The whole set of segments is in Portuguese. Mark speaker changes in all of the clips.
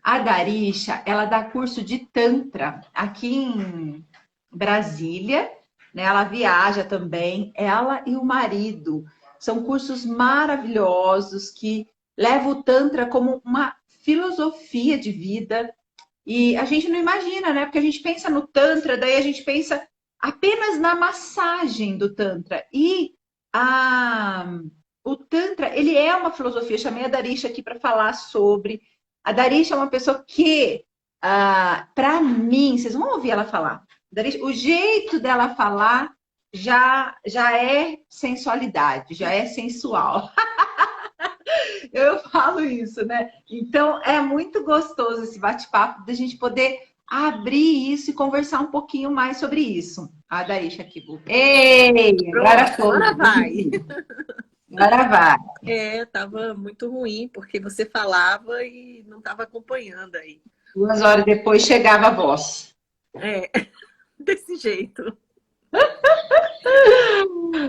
Speaker 1: A Darisha, ela dá curso de Tantra aqui em Brasília, né? Ela viaja também, ela e o marido. São cursos maravilhosos que levam o Tantra como uma filosofia de vida. E a gente não imagina, né? Porque a gente pensa no Tantra, daí a gente pensa apenas na massagem do Tantra. E a, o Tantra, ele é uma filosofia. Eu chamei a Darisha aqui para falar sobre. A Darisha é uma pessoa que, para mim, vocês vão ouvir ela falar. Darisha, o jeito dela falar já é sensualidade, já é sensual. Eu falo isso, né? Então é muito gostoso esse bate-papo da gente poder abrir isso e conversar um pouquinho mais sobre isso. A Daíша aqui, ei, agora
Speaker 2: Pronto,
Speaker 1: foi.
Speaker 2: agora vai.
Speaker 1: Agora vai.
Speaker 2: Tava muito ruim, porque você falava e não estava acompanhando aí.
Speaker 1: 2 horas depois chegava a voz.
Speaker 2: É, desse jeito.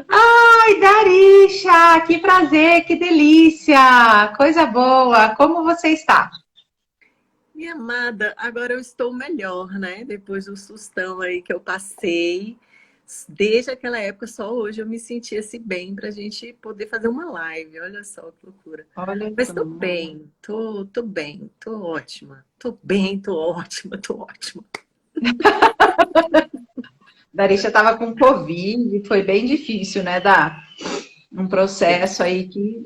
Speaker 1: Ai, Darisha, que prazer, que delícia, coisa boa. Como você está?
Speaker 2: Minha amada, agora eu estou melhor, né? Depois do sustão aí que eu passei. Desde aquela época, só hoje eu me senti assim bem pra gente poder fazer uma live. Olha só que loucura.
Speaker 1: Olha
Speaker 2: Mas
Speaker 1: só.
Speaker 2: tô bem, tô bem, tô ótima. Tô bem, tô ótima, tô ótima.
Speaker 1: Darisha estava com Covid, foi bem difícil, né, um processo aí que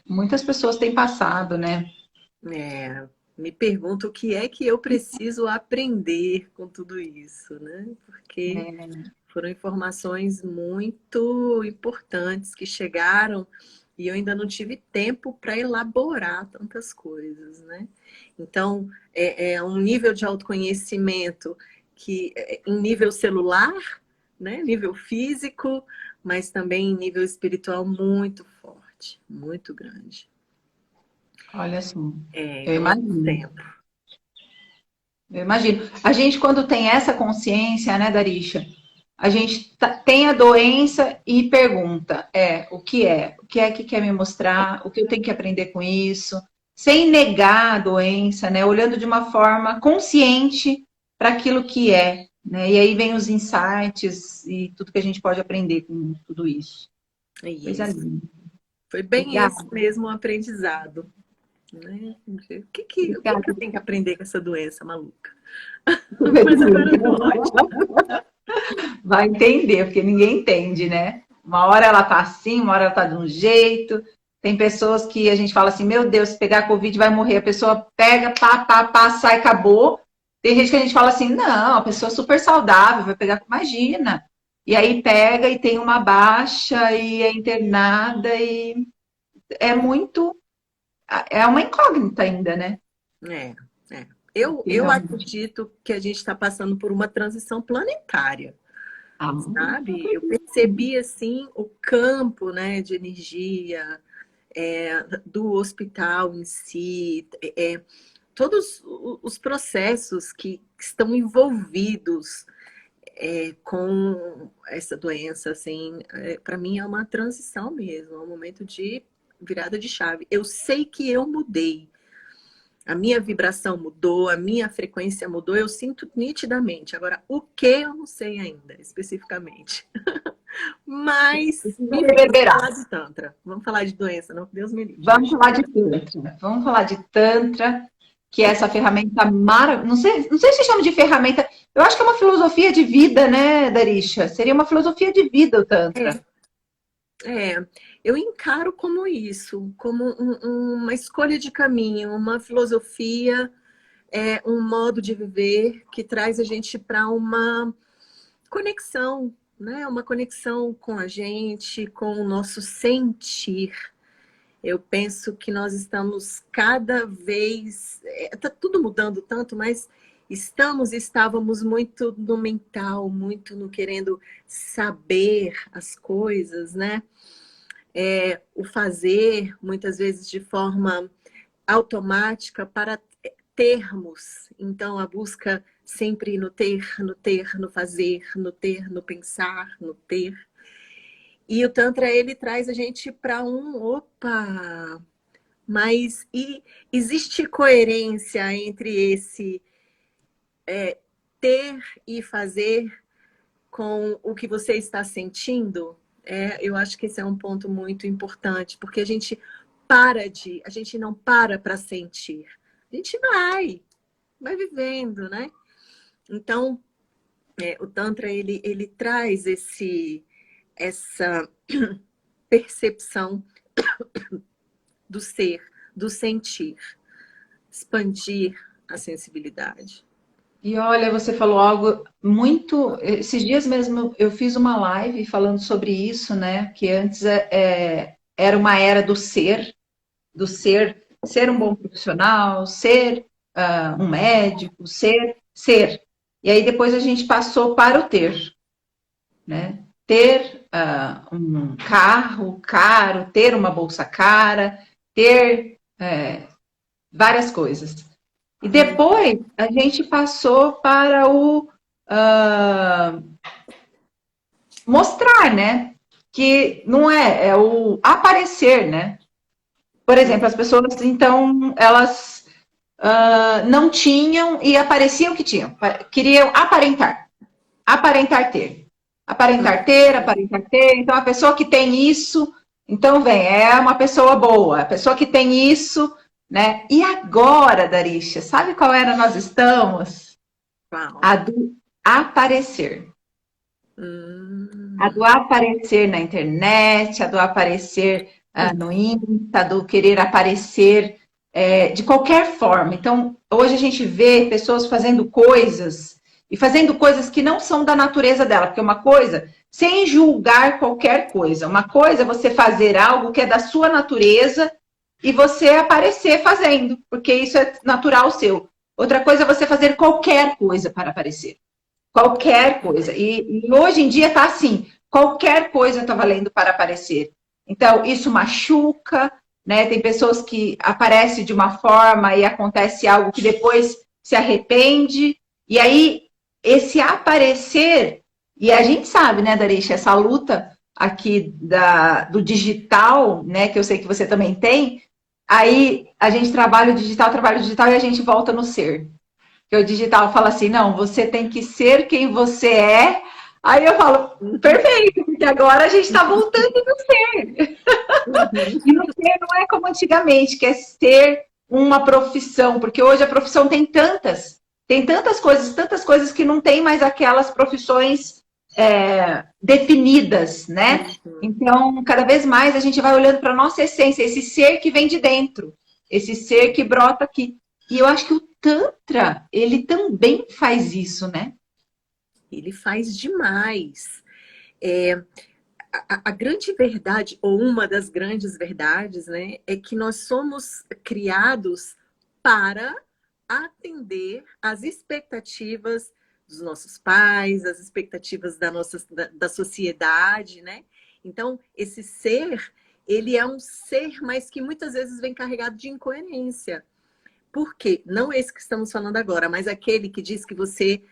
Speaker 1: muitas pessoas têm passado, né?
Speaker 2: É, me pergunto o que é que eu preciso aprender com tudo isso, né? Porque foram informações muito importantes que chegaram e eu ainda não tive tempo para elaborar tantas coisas, né? Então, é um nível de autoconhecimento que, em nível celular, né? Nível físico, mas também em nível espiritual muito forte, muito grande.
Speaker 1: Olha só, eu
Speaker 2: Então, é muito
Speaker 1: imagino.
Speaker 2: tempo.
Speaker 1: Eu imagino. A gente, quando tem essa consciência, né, Darisha, a gente tem a doença e pergunta, o que é? O que é que quer me mostrar? O que eu tenho que aprender com isso? Sem negar a doença, né? Olhando de uma forma consciente para aquilo que é, né? E aí vem os insights e tudo que a gente pode aprender com tudo isso.
Speaker 2: É
Speaker 1: Coisa
Speaker 2: isso.
Speaker 1: linda.
Speaker 2: Foi bem
Speaker 1: Obrigada.
Speaker 2: esse mesmo aprendizado, né? O que eu
Speaker 1: Obrigada.
Speaker 2: tenho que aprender com essa doença maluca? Mas agora eu tô ótima.
Speaker 1: Vai entender, porque ninguém entende, né? Uma hora ela tá assim, uma hora ela tá de um jeito. Tem pessoas que a gente fala assim, meu Deus, se pegar Covid vai morrer. A pessoa pega, pá, sai, acabou. Tem gente que a gente fala assim, não, a pessoa é super saudável, vai pegar, imagina. E aí pega e tem uma baixa e é internada e é muito, é uma incógnita ainda, né?
Speaker 2: É, é.
Speaker 1: Porque
Speaker 2: Eu
Speaker 1: realmente.
Speaker 2: acredito que a gente está passando por uma transição planetária,
Speaker 1: Ah,
Speaker 2: sabe? Eu percebi, assim, o campo, né, de energia, do hospital em si, todos os processos que estão envolvidos com essa doença, assim, para mim é uma transição mesmo, é um momento de virada de chave. Eu sei que eu mudei, a minha vibração mudou, a minha frequência mudou, eu sinto nitidamente. Agora, o que eu não sei ainda, especificamente. Mas,
Speaker 1: precisa
Speaker 2: enfim, vamos
Speaker 1: reverberar.
Speaker 2: falar de Tantra. Vamos falar de doença, não? Deus me livre.
Speaker 1: Vamos falar de Tantra. Vamos falar de Tantra, que é essa ferramenta maravilhosa. Não sei se chama de ferramenta. Eu acho que é uma filosofia de vida, né, Darisha? Seria uma filosofia de vida o Tantra.
Speaker 2: É, eu encaro como isso, como uma escolha de caminho, uma filosofia, um modo de viver que traz a gente para uma conexão, né? Uma conexão com a gente, com o nosso sentir. Eu penso que nós estamos cada vez. Está tudo mudando tanto, mas estávamos muito no mental, muito no querendo saber as coisas, né? O fazer, muitas vezes de forma automática, para termos. Então, a busca sempre no ter, no ter, no fazer, no ter, no pensar, no ter. E o Tantra, ele traz a gente para opa, Mas existe coerência entre esse ter e fazer com o que você está sentindo? Eu acho que esse é um ponto muito importante, porque a gente não para sentir. A gente vai vivendo, né? Então, o Tantra, ele traz essa percepção do ser, do sentir, expandir a sensibilidade.
Speaker 1: E olha, você falou algo muito. Esses dias mesmo eu fiz uma live falando sobre isso, né? Que antes era uma era do ser um bom profissional, ser um médico, ser. E aí depois a gente passou para o ter, né? Ter um carro caro, ter uma bolsa cara, ter várias coisas. E depois a gente passou para o mostrar, né? Que não é o aparecer, né? Por exemplo, as pessoas, então, elas não tinham e apareciam que tinham. Queriam aparentar. Aparentar ter. Aparentar ter, aparentar ter. Então, a pessoa que tem isso, então vem, é uma pessoa boa. A pessoa que tem isso, né? E agora, Darícia, sabe qual era nós estamos?
Speaker 2: Uau.
Speaker 1: A do aparecer. A do aparecer na internet, a do aparecer no Insta, do querer aparecer de qualquer forma. Então, hoje a gente vê pessoas fazendo coisas e fazendo coisas que não são da natureza dela, porque uma coisa, sem julgar qualquer coisa, uma coisa é você fazer algo que é da sua natureza e você aparecer fazendo, porque isso é natural seu. Outra coisa é você fazer qualquer coisa para aparecer. Qualquer coisa. E hoje em dia está assim, qualquer coisa está valendo para aparecer. Então, isso machuca, né? Tem pessoas que aparecem de uma forma e acontece algo que depois se arrepende. E aí, esse aparecer, e a gente sabe, né, Darisha, essa luta aqui do digital, né, que eu sei que você também tem, aí a gente trabalha o digital e a gente volta no ser. Que o digital fala assim, não, você tem que ser quem você é. Aí eu falo, perfeito, porque agora a gente está voltando no ser. E no ser não é como antigamente, que é ser uma profissão, porque hoje a profissão tem tantas coisas que não tem mais aquelas profissões definidas, né? Então, cada vez mais a gente vai olhando para a nossa essência, esse ser que vem de dentro, esse ser que brota aqui. E eu acho que o Tantra, ele também faz isso, né?
Speaker 2: Ele faz demais. A grande verdade, ou uma das grandes verdades, né, é que nós somos criados para atender às expectativas dos nossos pais, as expectativas da sociedade, né? Então, esse ser, ele é um ser, mas que muitas vezes vem carregado de incoerência. Por quê? Não esse que estamos falando agora, mas aquele que diz que você...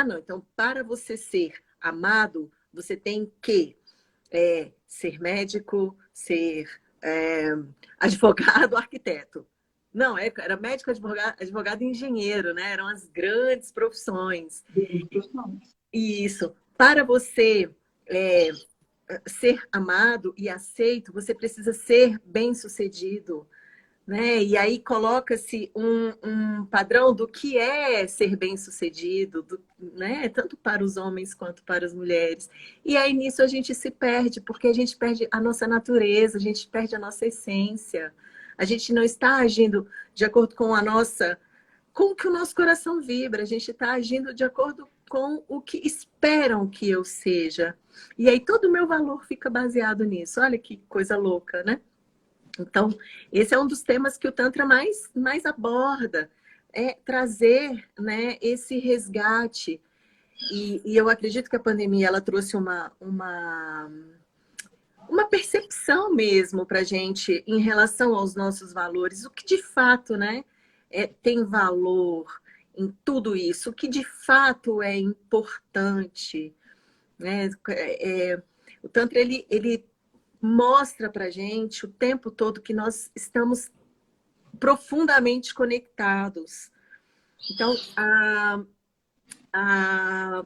Speaker 2: não, então para você ser amado, você tem que ser médico, ser advogado, arquiteto. Não, era médico, advogado e engenheiro, né? Eram as grandes profissões. Isso. Para você ser amado e aceito, você precisa ser bem-sucedido, né? E aí coloca-se um padrão do que é ser bem-sucedido, né? Tanto para os homens quanto para as mulheres. E aí nisso a gente se perde, porque a gente perde a nossa natureza, a gente perde a nossa essência. A gente não está agindo de acordo com com o que o nosso coração vibra, a gente está agindo de acordo com o que esperam que eu seja. E aí todo o meu valor fica baseado nisso. Olha que coisa louca, né? Então, esse é um dos temas que o Tantra mais aborda, é trazer, né, esse resgate. E eu acredito que a pandemia ela trouxe uma percepção mesmo para a gente em relação aos nossos valores, o que de fato, né, tem valor em tudo isso, o que de fato é importante, né? O Tantra, ele mostra para gente o tempo todo que nós estamos profundamente conectados. Então,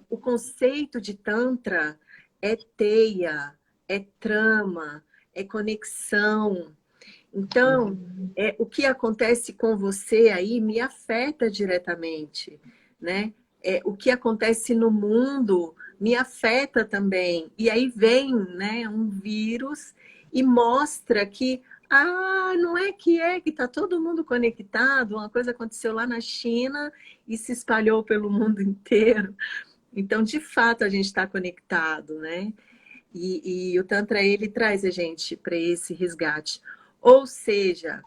Speaker 2: o conceito de Tantra é teia, é trama, é conexão. Então, o que acontece com você aí me afeta diretamente, né? O que acontece no mundo me afeta também. E aí vem, né, um vírus e mostra que não é que está todo mundo conectado, uma coisa aconteceu lá na China e se espalhou pelo mundo inteiro. Então, de fato, a gente está conectado, né? E o Tantra, ele traz a gente para esse resgate. Ou seja,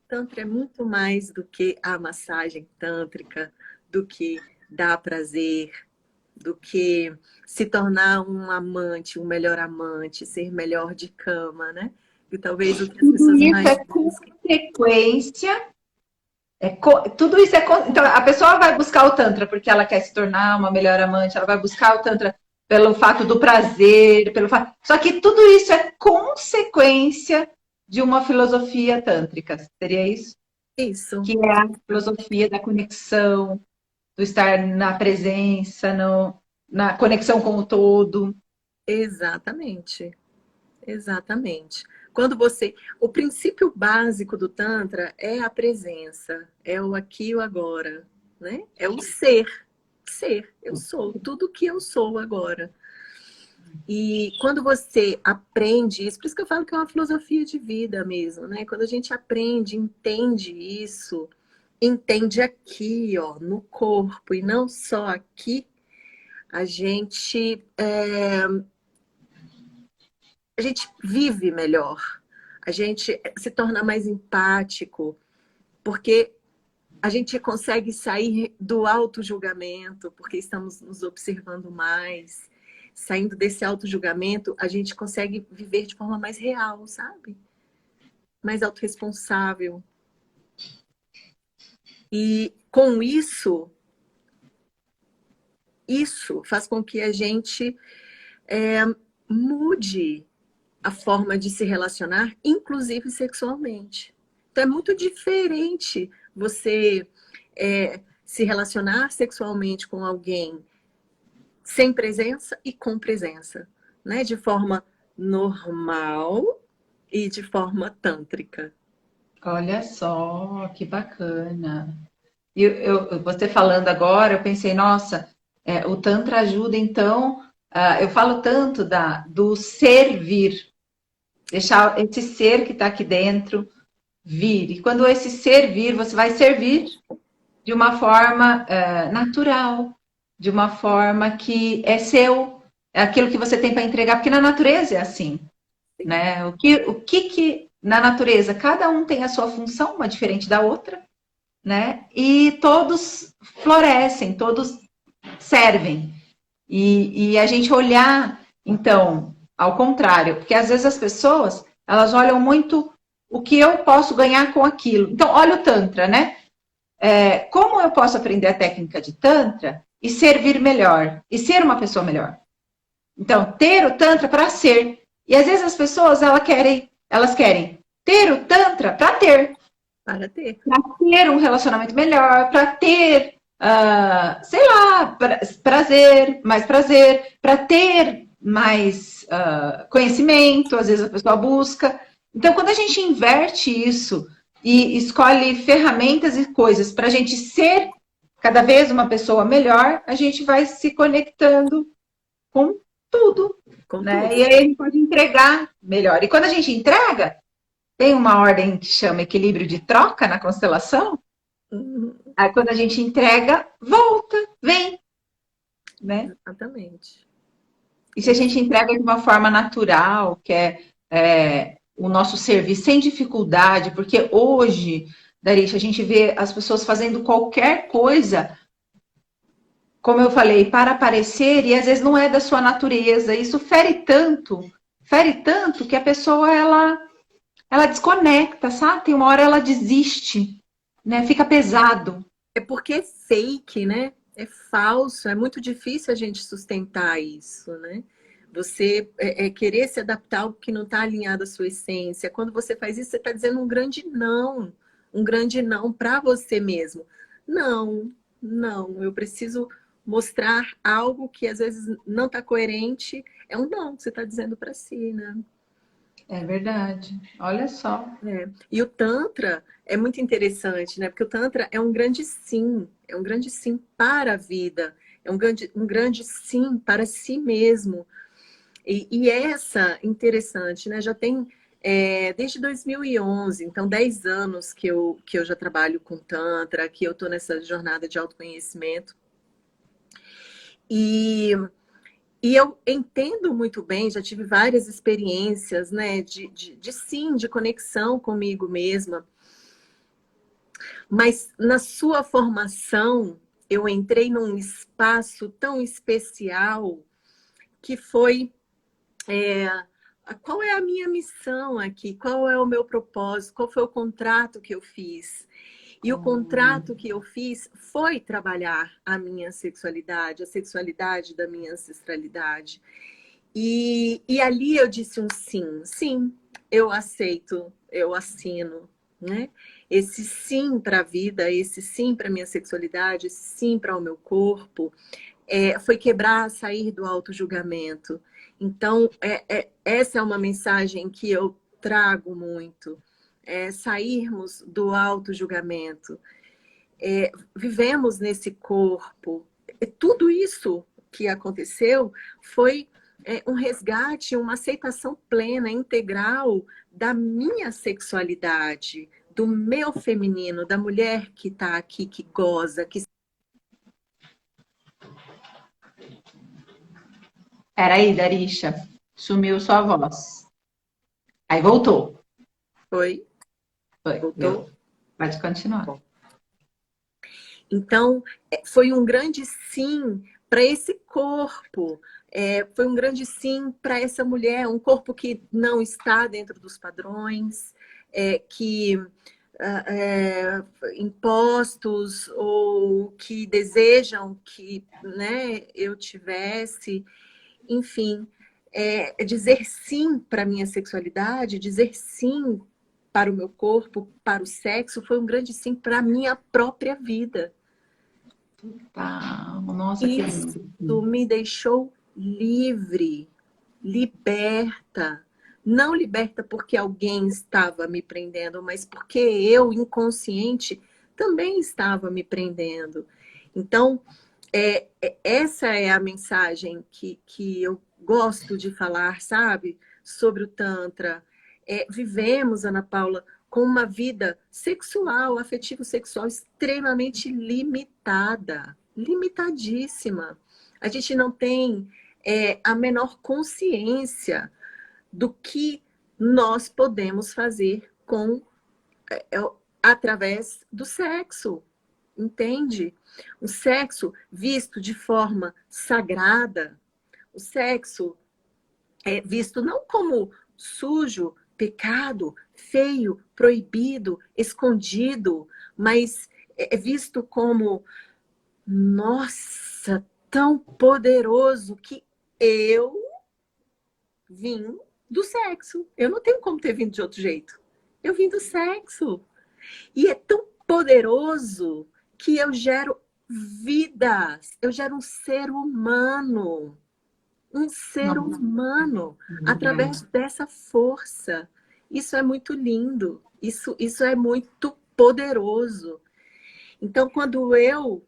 Speaker 2: Tantra é muito mais do que a massagem tântrica, do que dar prazer, do que se tornar um amante, um melhor amante, ser melhor de cama, né? E talvez o que as
Speaker 1: Tudo
Speaker 2: pessoas
Speaker 1: isso
Speaker 2: mais
Speaker 1: é
Speaker 2: busquem.
Speaker 1: consequência. Tudo isso é. Então, a pessoa vai buscar o Tantra porque ela quer se tornar uma melhor amante, ela vai buscar o Tantra pelo fato do prazer, pelo fato. Só que tudo isso é consequência de uma filosofia tântrica, seria isso?
Speaker 2: Isso.
Speaker 1: Que é a filosofia da conexão, do estar na presença, na conexão com o todo.
Speaker 2: Exatamente. Exatamente. O princípio básico do Tantra é a presença, é o aqui e o agora, né? É o ser. Ser, eu sou tudo que eu sou agora. E quando você aprende isso, por isso que eu falo que é uma filosofia de vida mesmo, né? Quando a gente aprende, entende isso, entende aqui, ó, no corpo e não só aqui, a gente vive melhor, a gente se torna mais empático, porque a gente consegue sair do auto-julgamento, porque estamos nos observando mais. Saindo desse auto-julgamento, a gente consegue viver de forma mais real, sabe? Mais autorresponsável. E com isso faz com que a gente mude a forma de se relacionar, inclusive sexualmente. Então é muito diferente você se relacionar sexualmente com alguém sem presença e com presença, né? De forma normal e de forma tântrica.
Speaker 1: Olha só, que bacana. E você falando agora, eu pensei, nossa, o Tantra ajuda, então, eu falo tanto do servir, deixar esse ser que está aqui dentro vir. E quando esse ser vir, você vai servir de uma forma natural, de uma forma que é seu, é aquilo que você tem para entregar, porque na natureza é assim, né? O que na natureza, cada um tem a sua função, uma diferente da outra, né? E todos florescem, todos servem. E a gente olhar, então, ao contrário, porque às vezes as pessoas, elas olham muito o que eu posso ganhar com aquilo. Então, olha o Tantra, né? Como eu posso aprender a técnica de Tantra e servir melhor, e ser uma pessoa melhor? Então, ter o Tantra para ser. E às vezes as pessoas, elas querem ter o Tantra para ter.
Speaker 2: Para ter.
Speaker 1: Para ter um relacionamento melhor, para ter, sei lá, mais prazer, para ter mais conhecimento, às vezes a pessoa busca. Então, quando a gente inverte isso e escolhe ferramentas e coisas para a gente ser cada vez uma pessoa melhor, a gente vai se conectando com tudo, né?
Speaker 2: Tudo.
Speaker 1: E aí a gente pode entregar melhor. E quando a gente entrega, tem uma ordem que chama equilíbrio de troca na constelação. Aí quando a gente entrega, volta, vem, né?
Speaker 2: Exatamente.
Speaker 1: E se a gente entrega de uma forma natural, que é o nosso serviço sem dificuldade, porque hoje, Darícia, a gente vê as pessoas fazendo qualquer coisa, como eu falei, para aparecer, e às vezes não é da sua natureza. Isso fere tanto que a pessoa ela desconecta, sabe? Tem uma hora ela desiste, né? Fica pesado.
Speaker 2: É porque é fake, né? É falso, é muito difícil a gente sustentar isso, né? Você querer se adaptar a algo que não está alinhado à sua essência. Quando você faz isso, você está dizendo um grande não para você mesmo. Não, não, eu preciso mostrar algo que às vezes não está coerente. É um não que você está dizendo para si, né?
Speaker 1: É verdade. Olha só.
Speaker 2: E o Tantra é muito interessante, né? Porque o Tantra é um grande sim para a vida, é um grande sim para si mesmo. E essa, interessante, né? Já tem desde 2011, então 10 anos que eu já trabalho com Tantra, que eu estou nessa jornada de autoconhecimento. E eu entendo muito bem, já tive várias experiências, né, de conexão comigo mesma, mas na sua formação, eu entrei num espaço tão especial que foi qual é a minha missão aqui, qual é o meu propósito, qual foi o contrato que eu fiz. E o contrato que eu fiz foi trabalhar a minha sexualidade, a sexualidade da minha ancestralidade. E ali eu disse um sim, sim, eu aceito, eu assino, né? Esse sim para a vida, esse sim para a minha sexualidade, esse sim para o meu corpo, foi quebrar, sair do auto-julgamento. Então, essa é uma mensagem que eu trago muito, sairmos do auto-julgamento. Vivemos nesse corpo. Tudo isso que aconteceu foi um resgate, uma aceitação plena, integral da minha sexualidade, do meu feminino, da mulher que está aqui, que goza, que...
Speaker 1: Peraí, Darisha. Sumiu sua voz. Aí voltou.
Speaker 2: Foi?
Speaker 1: Foi,
Speaker 2: Voltou?
Speaker 1: viu? Pode continuar.
Speaker 2: Bom. Então, foi um grande sim para esse corpo, foi um grande sim para essa mulher, um corpo que não está dentro dos padrões, que impostos ou que desejam que, né, eu tivesse, enfim, dizer sim para a minha sexualidade, dizer sim para o meu corpo, para o sexo, foi um grande sim para a minha própria vida.
Speaker 1: Tá. Nossa, que
Speaker 2: Isso
Speaker 1: lindo.
Speaker 2: me deixou livre, liberta. Não liberta porque alguém estava me prendendo, mas porque eu, inconsciente, também estava me prendendo. Então, essa é a mensagem que eu gosto de falar, sabe? Sobre o Tantra. Vivemos, Ana Paula, com uma vida sexual, afetivo-sexual extremamente limitada, limitadíssima. A gente não tem a menor consciência do que nós podemos fazer com através do sexo, entende? O sexo visto de forma sagrada, o sexo é visto não como sujo, pecado, feio, proibido, escondido, mas é visto como, nossa, tão poderoso que eu vim do sexo. Eu não tenho como ter vindo de outro jeito. Eu vim do sexo. E é tão poderoso que eu gero vidas, eu gero um ser humano. Um ser humano através dessa força. Isso é muito lindo, isso é muito poderoso. Então, quando eu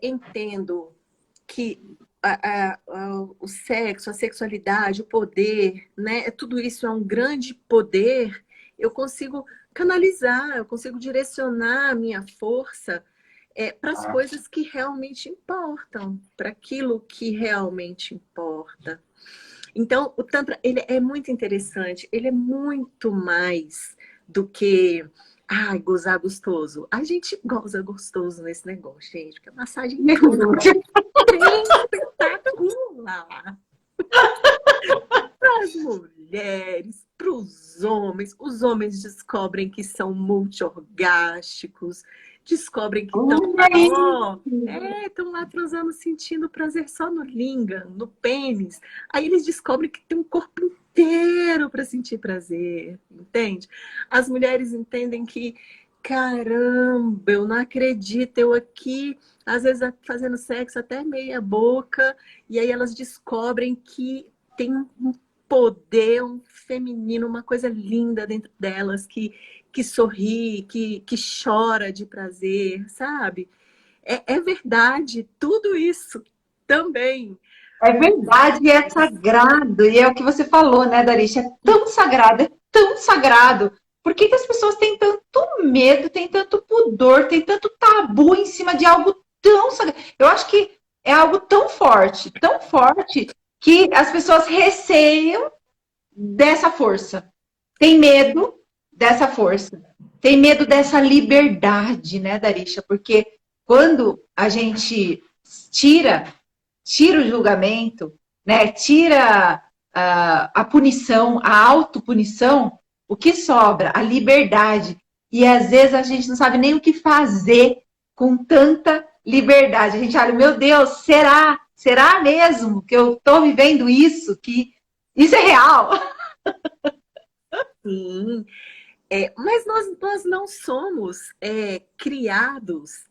Speaker 2: entendo que o sexo, a sexualidade, o poder, né, tudo isso é um grande poder, eu consigo canalizar, eu consigo direcionar a minha força para as coisas que realmente importam, para aquilo que realmente importa. Então, o Tantra, ele é muito interessante, ele é muito mais do que gozar gostoso. A gente goza gostoso nesse negócio, gente, porque a massagem é espetacular. Para as mulheres, para os homens descobrem que são multiorgásticos, descobrem que estão lá, ó, estão lá transando, sentindo prazer só no lingam, no pênis. Aí eles descobrem que tem um corpo inteiro para sentir prazer, entende? As mulheres entendem que, caramba, eu não acredito, eu aqui, às vezes fazendo sexo até meia boca, e aí elas descobrem que tem um poder, um feminino, uma coisa linda dentro delas, que sorri, que chora de prazer, sabe? É verdade, tudo isso também.
Speaker 1: É verdade, e é sagrado. E é o que você falou, né, Darish? É tão sagrado, é tão sagrado. Por que que as pessoas têm tanto medo, têm tanto pudor, têm tanto tabu em cima de algo tão sagrado? Eu acho que é algo tão forte, que as pessoas receiam dessa força. Tem medo dessa força. Tem medo dessa liberdade, né, Darisha? Porque quando a gente tira o julgamento, né, tira a punição, a autopunição, o que sobra? A liberdade. E às vezes a gente não sabe nem o que fazer com tanta liberdade. A gente olha, meu Deus, será? Será mesmo que eu estou vivendo isso? Que isso é real?
Speaker 2: Sim, mas nós não somos criados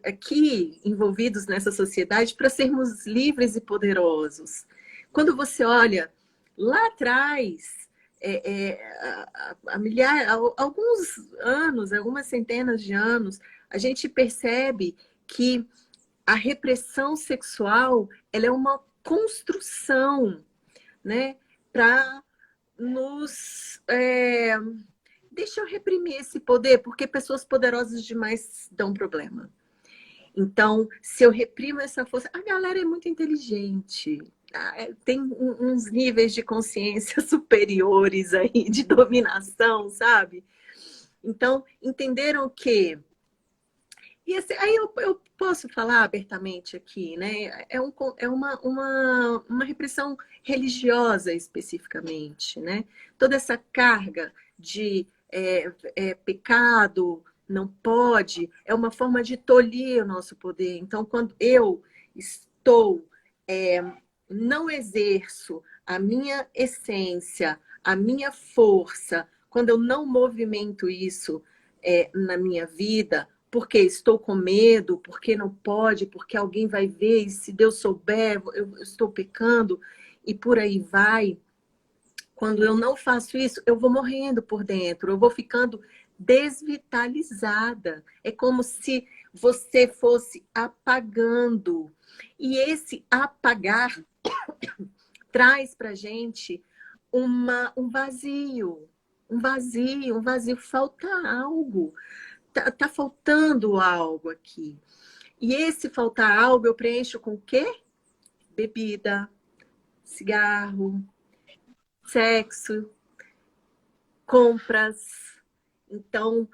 Speaker 2: aqui envolvidos nessa sociedade para sermos livres e poderosos. Quando você olha lá atrás, alguns anos, algumas centenas de anos, a gente percebe que a repressão sexual ela é uma construção, né, para nos deixa eu reprimir esse poder, porque pessoas poderosas demais dão problema. Então, se eu reprimo essa força, a galera é muito inteligente, tem uns níveis de consciência superiores aí, de dominação, sabe? Então, entenderam que... E assim, aí eu posso falar abertamente aqui, né? É uma repressão religiosa especificamente, né? Toda essa carga de pecado, não pode, é uma forma de tolir o nosso poder. Então, quando eu estou, não exerço a minha essência, a minha força, quando eu não movimento isso na minha vida, porque estou com medo, porque não pode, porque alguém vai ver, e se Deus souber, eu estou pecando, e por aí vai. Quando eu não faço isso, eu vou morrendo por dentro, eu vou ficando desvitalizada. É como se você fosse apagando. E esse apagar traz pra gente um vazio, falta algo. Tá faltando algo aqui. E esse faltar algo eu preencho com o quê? Bebida, cigarro, sexo, compras. Então,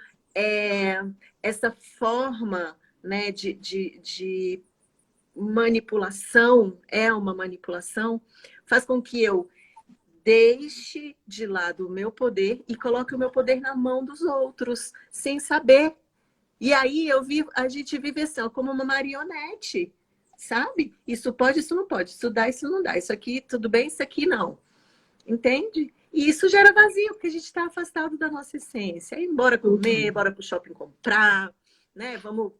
Speaker 2: essa forma, né, de manipulação, é uma manipulação, faz com que eu deixe de lado o meu poder e coloque o meu poder na mão dos outros, sem saber. E aí a gente vive assim, ó, como uma marionete, sabe? Isso pode, isso não pode, isso dá, isso não dá, isso aqui tudo bem, isso aqui não. Entende? E isso gera vazio, porque a gente está afastado da nossa essência. Aí, bora comer, bora pro shopping comprar, né? Vamos...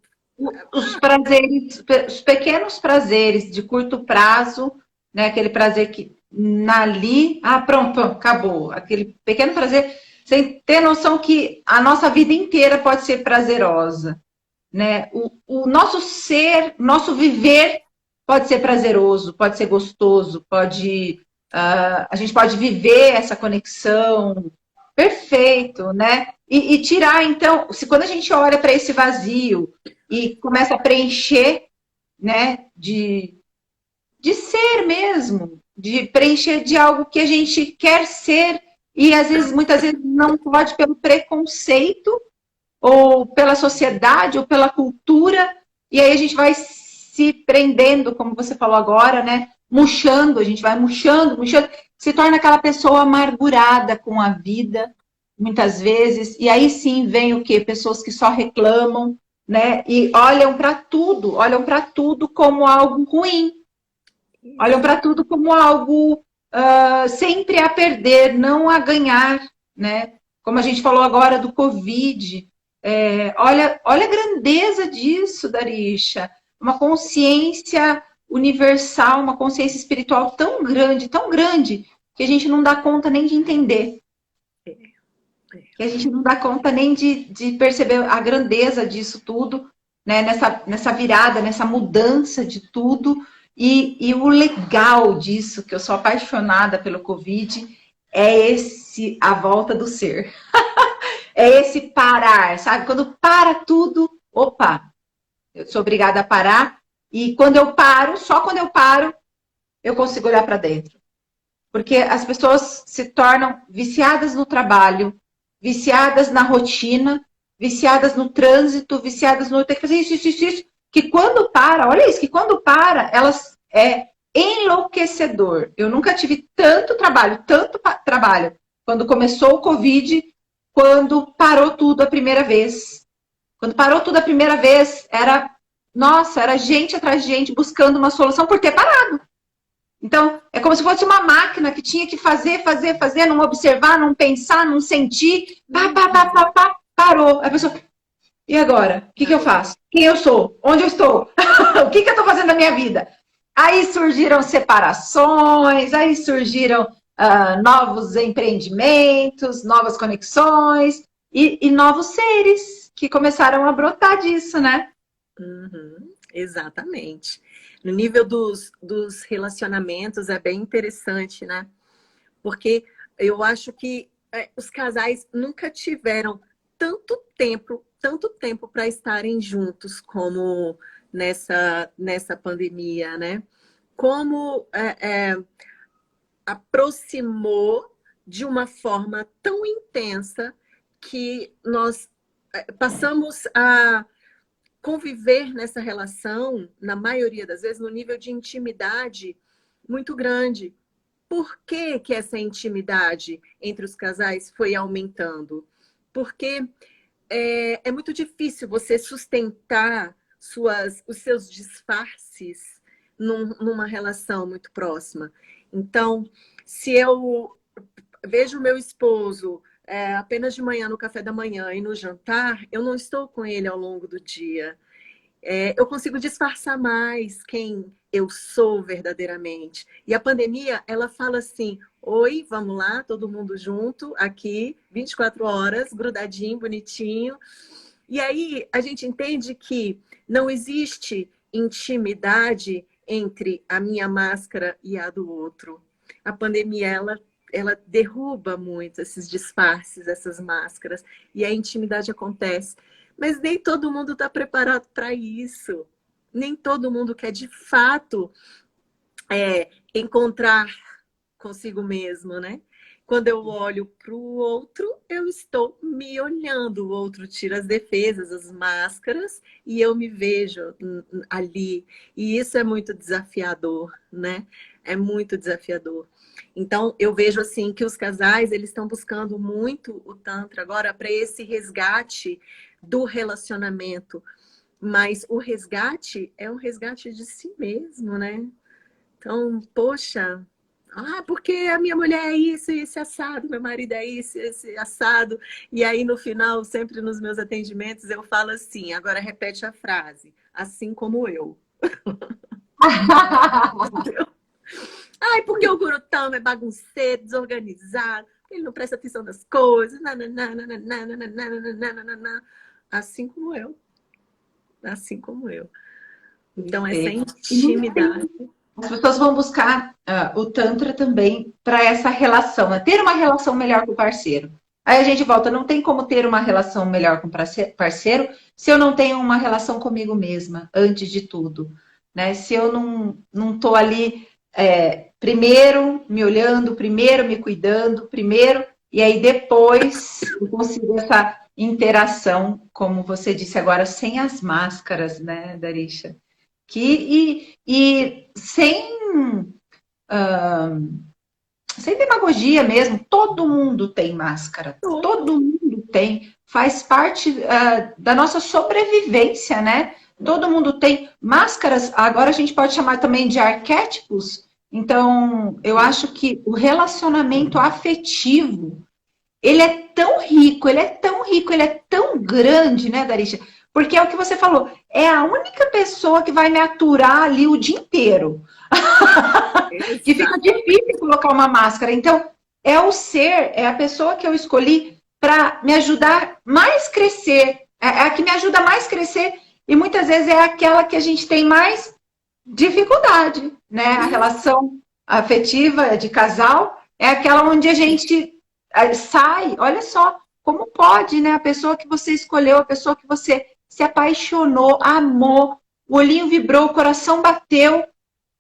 Speaker 1: Os prazeres, os pequenos prazeres de curto prazo, né? Aquele prazer que ali, pronto, acabou. Aquele pequeno prazer, sem ter noção que a nossa vida inteira pode ser prazerosa, né? O nosso ser, nosso viver pode ser prazeroso, pode ser gostoso, a gente pode viver essa conexão perfeito, né? E tirar, então, quando a gente olha para esse vazio e começa a preencher, né? De ser mesmo, de preencher de algo que a gente quer ser e às vezes, muitas vezes não pode pelo preconceito ou pela sociedade ou pela cultura, e aí a gente vai se prendendo, como você falou agora, né? Murchando, a gente vai murchando, se torna aquela pessoa amargurada com a vida, muitas vezes, e aí sim vem o quê? Pessoas que só reclamam, né? E olham para tudo como algo ruim, olham para tudo como algo sempre a perder, não a ganhar, né? Como a gente falou agora do Covid, olha a grandeza disso, Darisha, uma consciência universal, uma consciência espiritual tão grande, que a gente não dá conta nem de entender. Que a gente não dá conta nem de perceber a grandeza disso tudo, né? Nessa virada, nessa mudança de tudo. E o legal disso, que eu sou apaixonada pelo Covid, é a volta do ser. É esse parar, sabe? Quando para tudo, opa, eu sou obrigada a parar. E quando eu paro, só quando eu paro, eu consigo olhar para dentro. Porque as pessoas se tornam viciadas no trabalho, viciadas na rotina, viciadas no trânsito, viciadas no ter que fazer isso, que quando para, olha isso, que quando para, elas enlouquecedor. Eu nunca tive tanto trabalho, quando começou o Covid, quando parou tudo a primeira vez. Quando parou tudo a primeira vez, era gente atrás de gente buscando uma solução por ter parado. Então, é como se fosse uma máquina que tinha que fazer, não observar, não pensar, não sentir. Parou. A pessoa, e agora? O que eu faço? Quem eu sou? Onde eu estou? O que eu estou fazendo na minha vida? Aí surgiram separações, aí surgiram novos empreendimentos, novas conexões e novos seres que começaram a brotar disso, né?
Speaker 2: Uhum, exatamente. No nível dos relacionamentos é bem interessante, né? Porque eu acho que os casais nunca tiveram tanto tempo para estarem juntos como nessa pandemia, né? Como aproximou de uma forma tão intensa que nós passamos a conviver nessa relação, na maioria das vezes, no nível de intimidade muito grande. Por que que essa intimidade entre os casais foi aumentando? Porque é muito difícil você sustentar os seus disfarces numa relação muito próxima. Então, se eu vejo o meu esposo apenas de manhã no café da manhã e no jantar, eu não estou com ele ao longo do dia. Eu consigo disfarçar mais quem eu sou verdadeiramente. E a pandemia, ela fala assim, oi, vamos lá, todo mundo junto, aqui, 24 horas, grudadinho, bonitinho. E aí a gente entende que não existe intimidade entre a minha máscara e a do outro. A pandemia, ela derruba muito esses disfarces, essas máscaras, e a intimidade acontece. Mas nem todo mundo está preparado para isso. Nem todo mundo quer, de fato, encontrar consigo mesmo, né? Quando eu olho para o outro, eu estou me olhando. O outro tira as defesas, as máscaras, e eu me vejo ali. E isso é muito desafiador, né? É muito desafiador. Então, eu vejo assim que os casais, eles estão buscando muito o Tantra agora para esse resgate do relacionamento. Mas o resgate é um resgate de si mesmo, né? Então, poxa, porque a minha mulher é isso, esse assado, meu marido é isso, esse assado. E aí, no final, sempre nos meus atendimentos, eu falo assim, agora repete a frase, assim como eu. Porque o Gurutama é bagunceiro, desorganizado, ele não presta atenção nas coisas, assim como eu. Assim como eu. Então, essa intimidade.
Speaker 1: As pessoas vão buscar o Tantra também para essa relação, né? Ter uma relação melhor com o parceiro. Aí a gente volta, não tem como ter uma relação melhor com o parceiro se eu não tenho uma relação comigo mesma, antes de tudo. Né? Se eu não estou ali primeiro me olhando, primeiro me cuidando, primeiro, e aí depois eu consigo essa interação, como você disse agora, sem as máscaras, né, Darisha? E sem sem demagogia mesmo, todo mundo tem máscara. Todo mundo tem. Faz parte da nossa sobrevivência, né? Todo mundo tem máscaras. Agora a gente pode chamar também de arquétipos. Então, eu acho que o relacionamento afetivo, ele é tão rico, ele é tão rico, ele é tão grande, né, Darisha? Porque é o que você falou, é a única pessoa que vai me aturar ali o dia inteiro. Que fica difícil colocar uma máscara. Então, é o ser, é a pessoa que eu escolhi para me ajudar mais crescer. É a que me ajuda mais crescer e muitas vezes é aquela que a gente tem mais dificuldade, né? A relação afetiva de casal é aquela onde a gente sai, olha só, como pode, né? A pessoa que você escolheu, a pessoa que você se apaixonou, amou, o olhinho vibrou, o coração bateu,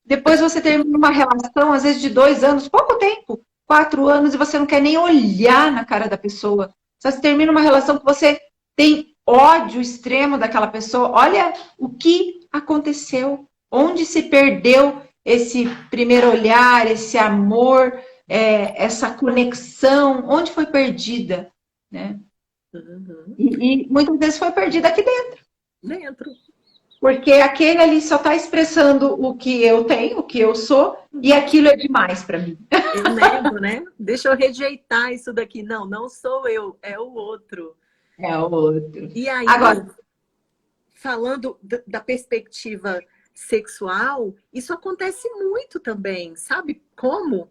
Speaker 1: depois você termina uma relação, às vezes de 2 anos, pouco tempo, 4 anos, e você não quer nem olhar na cara da pessoa. Você termina uma relação que você tem ódio extremo daquela pessoa. Olha o que aconteceu, onde se perdeu esse primeiro olhar, esse amor, essa conexão, onde foi perdida, né?
Speaker 2: Uhum.
Speaker 1: E muitas vezes foi perdida aqui dentro.
Speaker 2: Dentro.
Speaker 1: Porque aquele ali só está expressando o que eu tenho, o que eu sou, e aquilo é demais para mim.
Speaker 2: Eu nego, né? Deixa eu rejeitar isso daqui. Não, não sou eu, é o outro.
Speaker 1: É o outro.
Speaker 2: E aí,
Speaker 1: Agora,
Speaker 2: falando da perspectiva sexual, isso acontece muito também. Sabe como?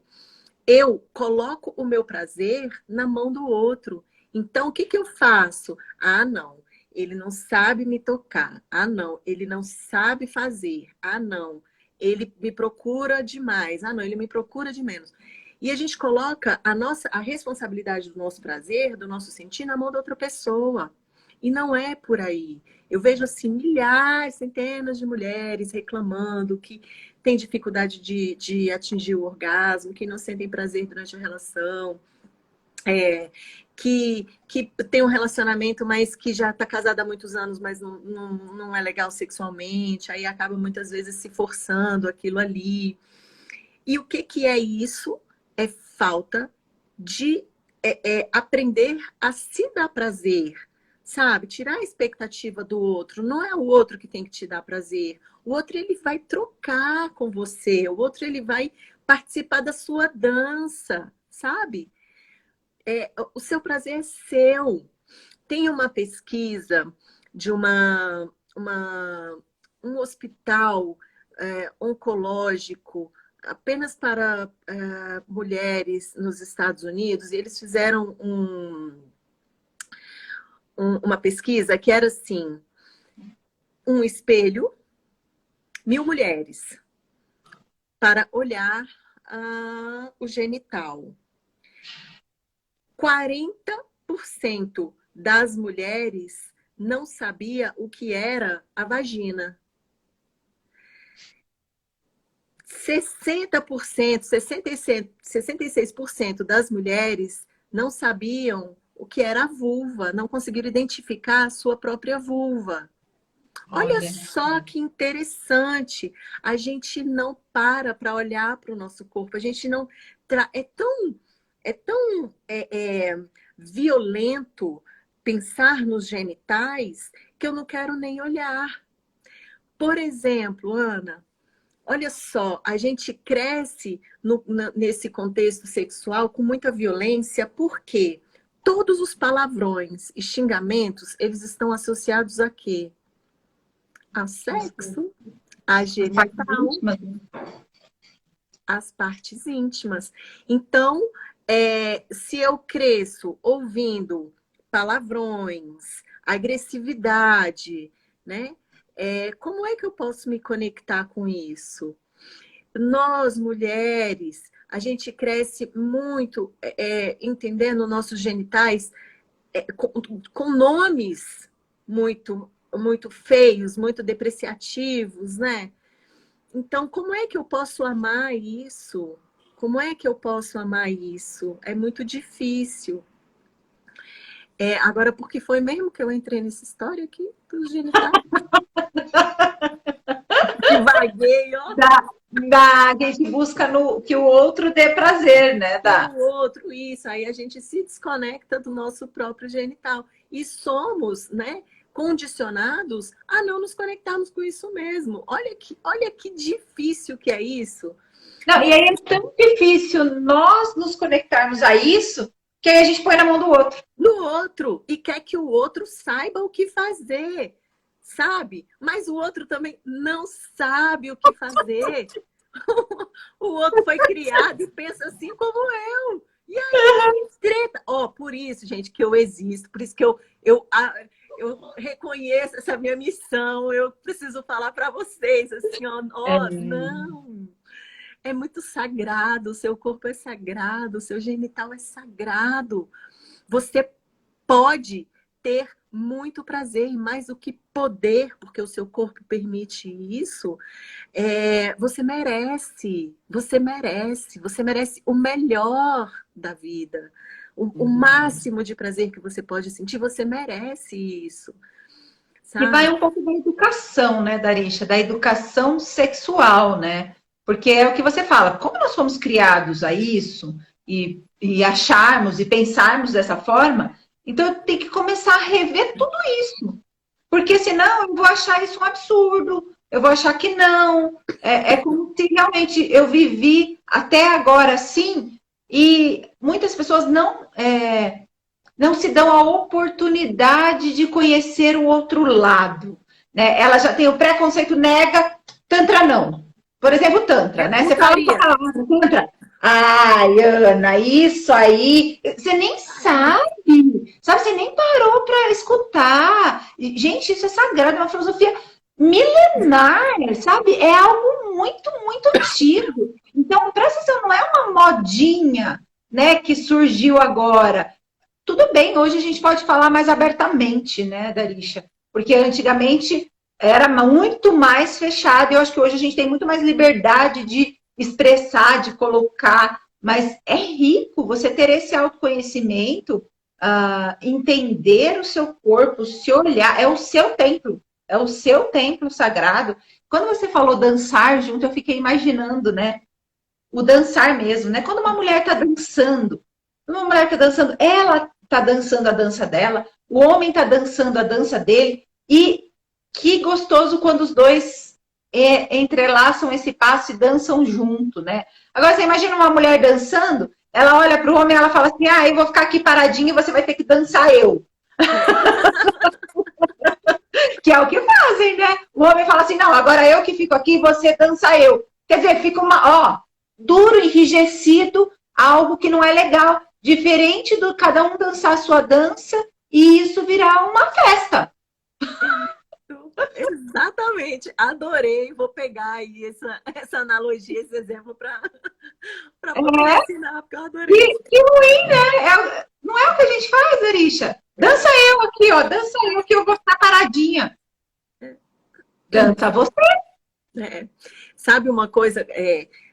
Speaker 2: Eu coloco o meu prazer na mão do outro. Então, o que que eu faço? Ah, não. Ele não sabe me tocar. Ah, não. Ele não sabe fazer. Ah, não. Ele me procura demais. Ah, não. Ele me procura de menos. E a gente coloca a responsabilidade do nosso prazer, do nosso sentir, na mão da outra pessoa. E não é por aí. Eu vejo assim milhares, centenas de mulheres reclamando que tem dificuldade de atingir o orgasmo, que não sentem prazer durante a relação. Que tem um relacionamento, mas que já está casada há muitos anos, mas não é legal sexualmente, aí acaba muitas vezes se forçando aquilo ali. E o que é isso? É falta de aprender a se dar prazer, sabe? Tirar a expectativa do outro. Não é o outro que tem que te dar prazer. O outro, ele vai trocar com você. O outro, ele vai participar da sua dança, sabe? O seu prazer é seu. Tem uma pesquisa de um hospital oncológico apenas para mulheres nos Estados Unidos, e eles fizeram uma pesquisa que era assim, um espelho, 1.000 mulheres, para olhar o genital. 40% das mulheres não sabia o que era a vagina. 60%, 66% das mulheres não sabiam o que era a vulva, não conseguiram identificar a sua própria vulva. Olha só que interessante. A gente não para olhar para o nosso corpo. A gente não... É tão violento pensar nos genitais que eu não quero nem olhar. Por exemplo, Ana, olha só, a gente cresce nesse contexto sexual com muita violência, porque todos os palavrões e xingamentos, eles estão associados a quê? A sexo, a genital, as partes íntimas. Então, se eu cresço ouvindo palavrões, agressividade, né? Como é que eu posso me conectar com isso? Nós, mulheres, a gente cresce muito entendendo nossos genitais com nomes muito, muito feios, muito depreciativos, né? Então, como é que eu posso amar isso? Como é que eu posso amar isso? É muito difícil. Agora, por que foi mesmo que eu entrei nessa história aqui dos genitais? Divaguei, ó.
Speaker 1: A gente busca no, que o outro dê prazer, né?
Speaker 2: O outro, isso. Aí a gente se desconecta do nosso próprio genital. E somos, né, condicionados a não nos conectarmos com isso mesmo. Olha que difícil que é isso.
Speaker 1: Não, e aí é tão difícil nós nos conectarmos a isso que aí a gente põe na mão do outro.
Speaker 2: No outro, e quer que o outro saiba o que fazer, sabe? Mas o outro também não sabe o que fazer. O outro foi criado e pensa assim como eu. E aí, treta. Ó, por isso, gente, que eu existo, por isso que eu reconheço essa minha missão, eu preciso falar para vocês, assim, ó, não. É muito sagrado, o seu corpo é sagrado, o seu genital é sagrado. Você pode ter muito prazer, e mais do que poder, porque o seu corpo permite isso, você merece o melhor da vida. O máximo de prazer que você pode sentir, você merece isso.
Speaker 1: E
Speaker 2: Sabe?
Speaker 1: vai um pouco da educação, né, Darisha? Da educação sexual, né? Porque é o que você fala, como nós fomos criados a isso e acharmos e pensarmos dessa forma, então eu tenho que começar a rever tudo isso. Porque senão eu vou achar isso um absurdo, eu vou achar que não. É como se realmente eu vivi até agora assim, e muitas pessoas não se dão a oportunidade de conhecer o outro lado. Né? Ela já tem o preconceito, nega, tantra não. Por exemplo, tantra, né? Você fala
Speaker 2: Putaria.
Speaker 1: tantra. Ai, Ana, isso aí, você nem sabe, você nem parou para escutar. Gente, isso é sagrado, é uma filosofia milenar, sabe? É algo muito, muito antigo. Então, presta atenção, não é uma modinha, né, que surgiu agora. Tudo bem, hoje a gente pode falar mais abertamente, né, Darisha? Porque antigamente era muito mais fechado, e eu acho que hoje a gente tem muito mais liberdade de expressar, de colocar, mas é rico você ter esse autoconhecimento, entender o seu corpo, se olhar, é o seu templo sagrado. Quando você falou dançar junto, eu fiquei imaginando, né? O dançar mesmo, né? Quando uma mulher está dançando, ela está dançando a dança dela, o homem está dançando a dança dele, e que gostoso quando os dois entrelaçam esse passo e dançam junto, né? Agora você imagina uma mulher dançando, ela olha para o homem e ela fala assim, eu vou ficar aqui paradinha e você vai ter que dançar eu. Que é o que fazem, né? O homem fala assim, não, agora eu que fico aqui e você dança eu. Quer dizer, fica duro, enrijecido, algo que não é legal. Diferente do cada um dançar a sua dança e isso virar uma festa.
Speaker 2: Exatamente, adorei. Vou pegar aí essa analogia, esse exemplo para poder ensinar, porque eu adorei.
Speaker 1: Que ruim, né? Não é o que a gente faz, Arisha? Dança eu aqui, ó. Dança eu que eu vou ficar paradinha. Dança você.
Speaker 2: Sabe uma coisa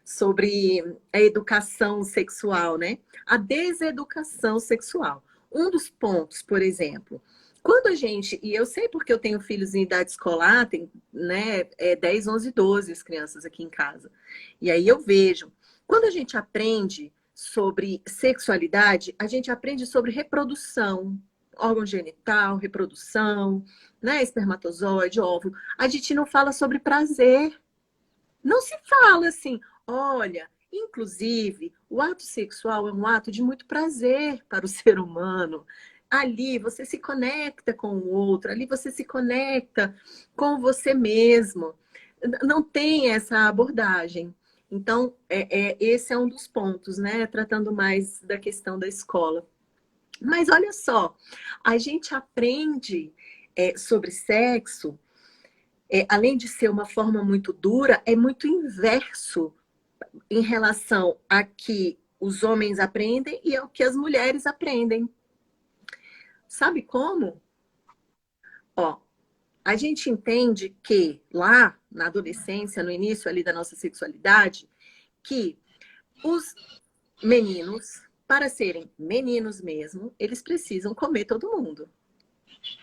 Speaker 2: sobre a educação sexual, né? A deseducação sexual. Um dos pontos, por exemplo, quando a gente, e eu sei porque eu tenho filhos em idade escolar, tem, né, 10, 11, 12 as crianças aqui em casa. E aí eu vejo, quando a gente aprende sobre sexualidade, a gente aprende sobre reprodução, órgão genital, reprodução, né, espermatozoide, óvulo. A gente não fala sobre prazer. Não se fala assim, olha, inclusive, o ato sexual é um ato de muito prazer para o ser humano. Ali você se conecta com o outro, ali você se conecta com você mesmo. Não tem essa abordagem. Então, esse é um dos pontos, né? Tratando mais da questão da escola. Mas olha só, a gente aprende sobre sexo, além de ser uma forma muito dura, é muito inverso em relação a que os homens aprendem e ao que as mulheres aprendem. Sabe como? Ó, a gente entende que lá na adolescência, no início ali da nossa sexualidade, que os meninos, para serem meninos mesmo, eles precisam comer todo mundo.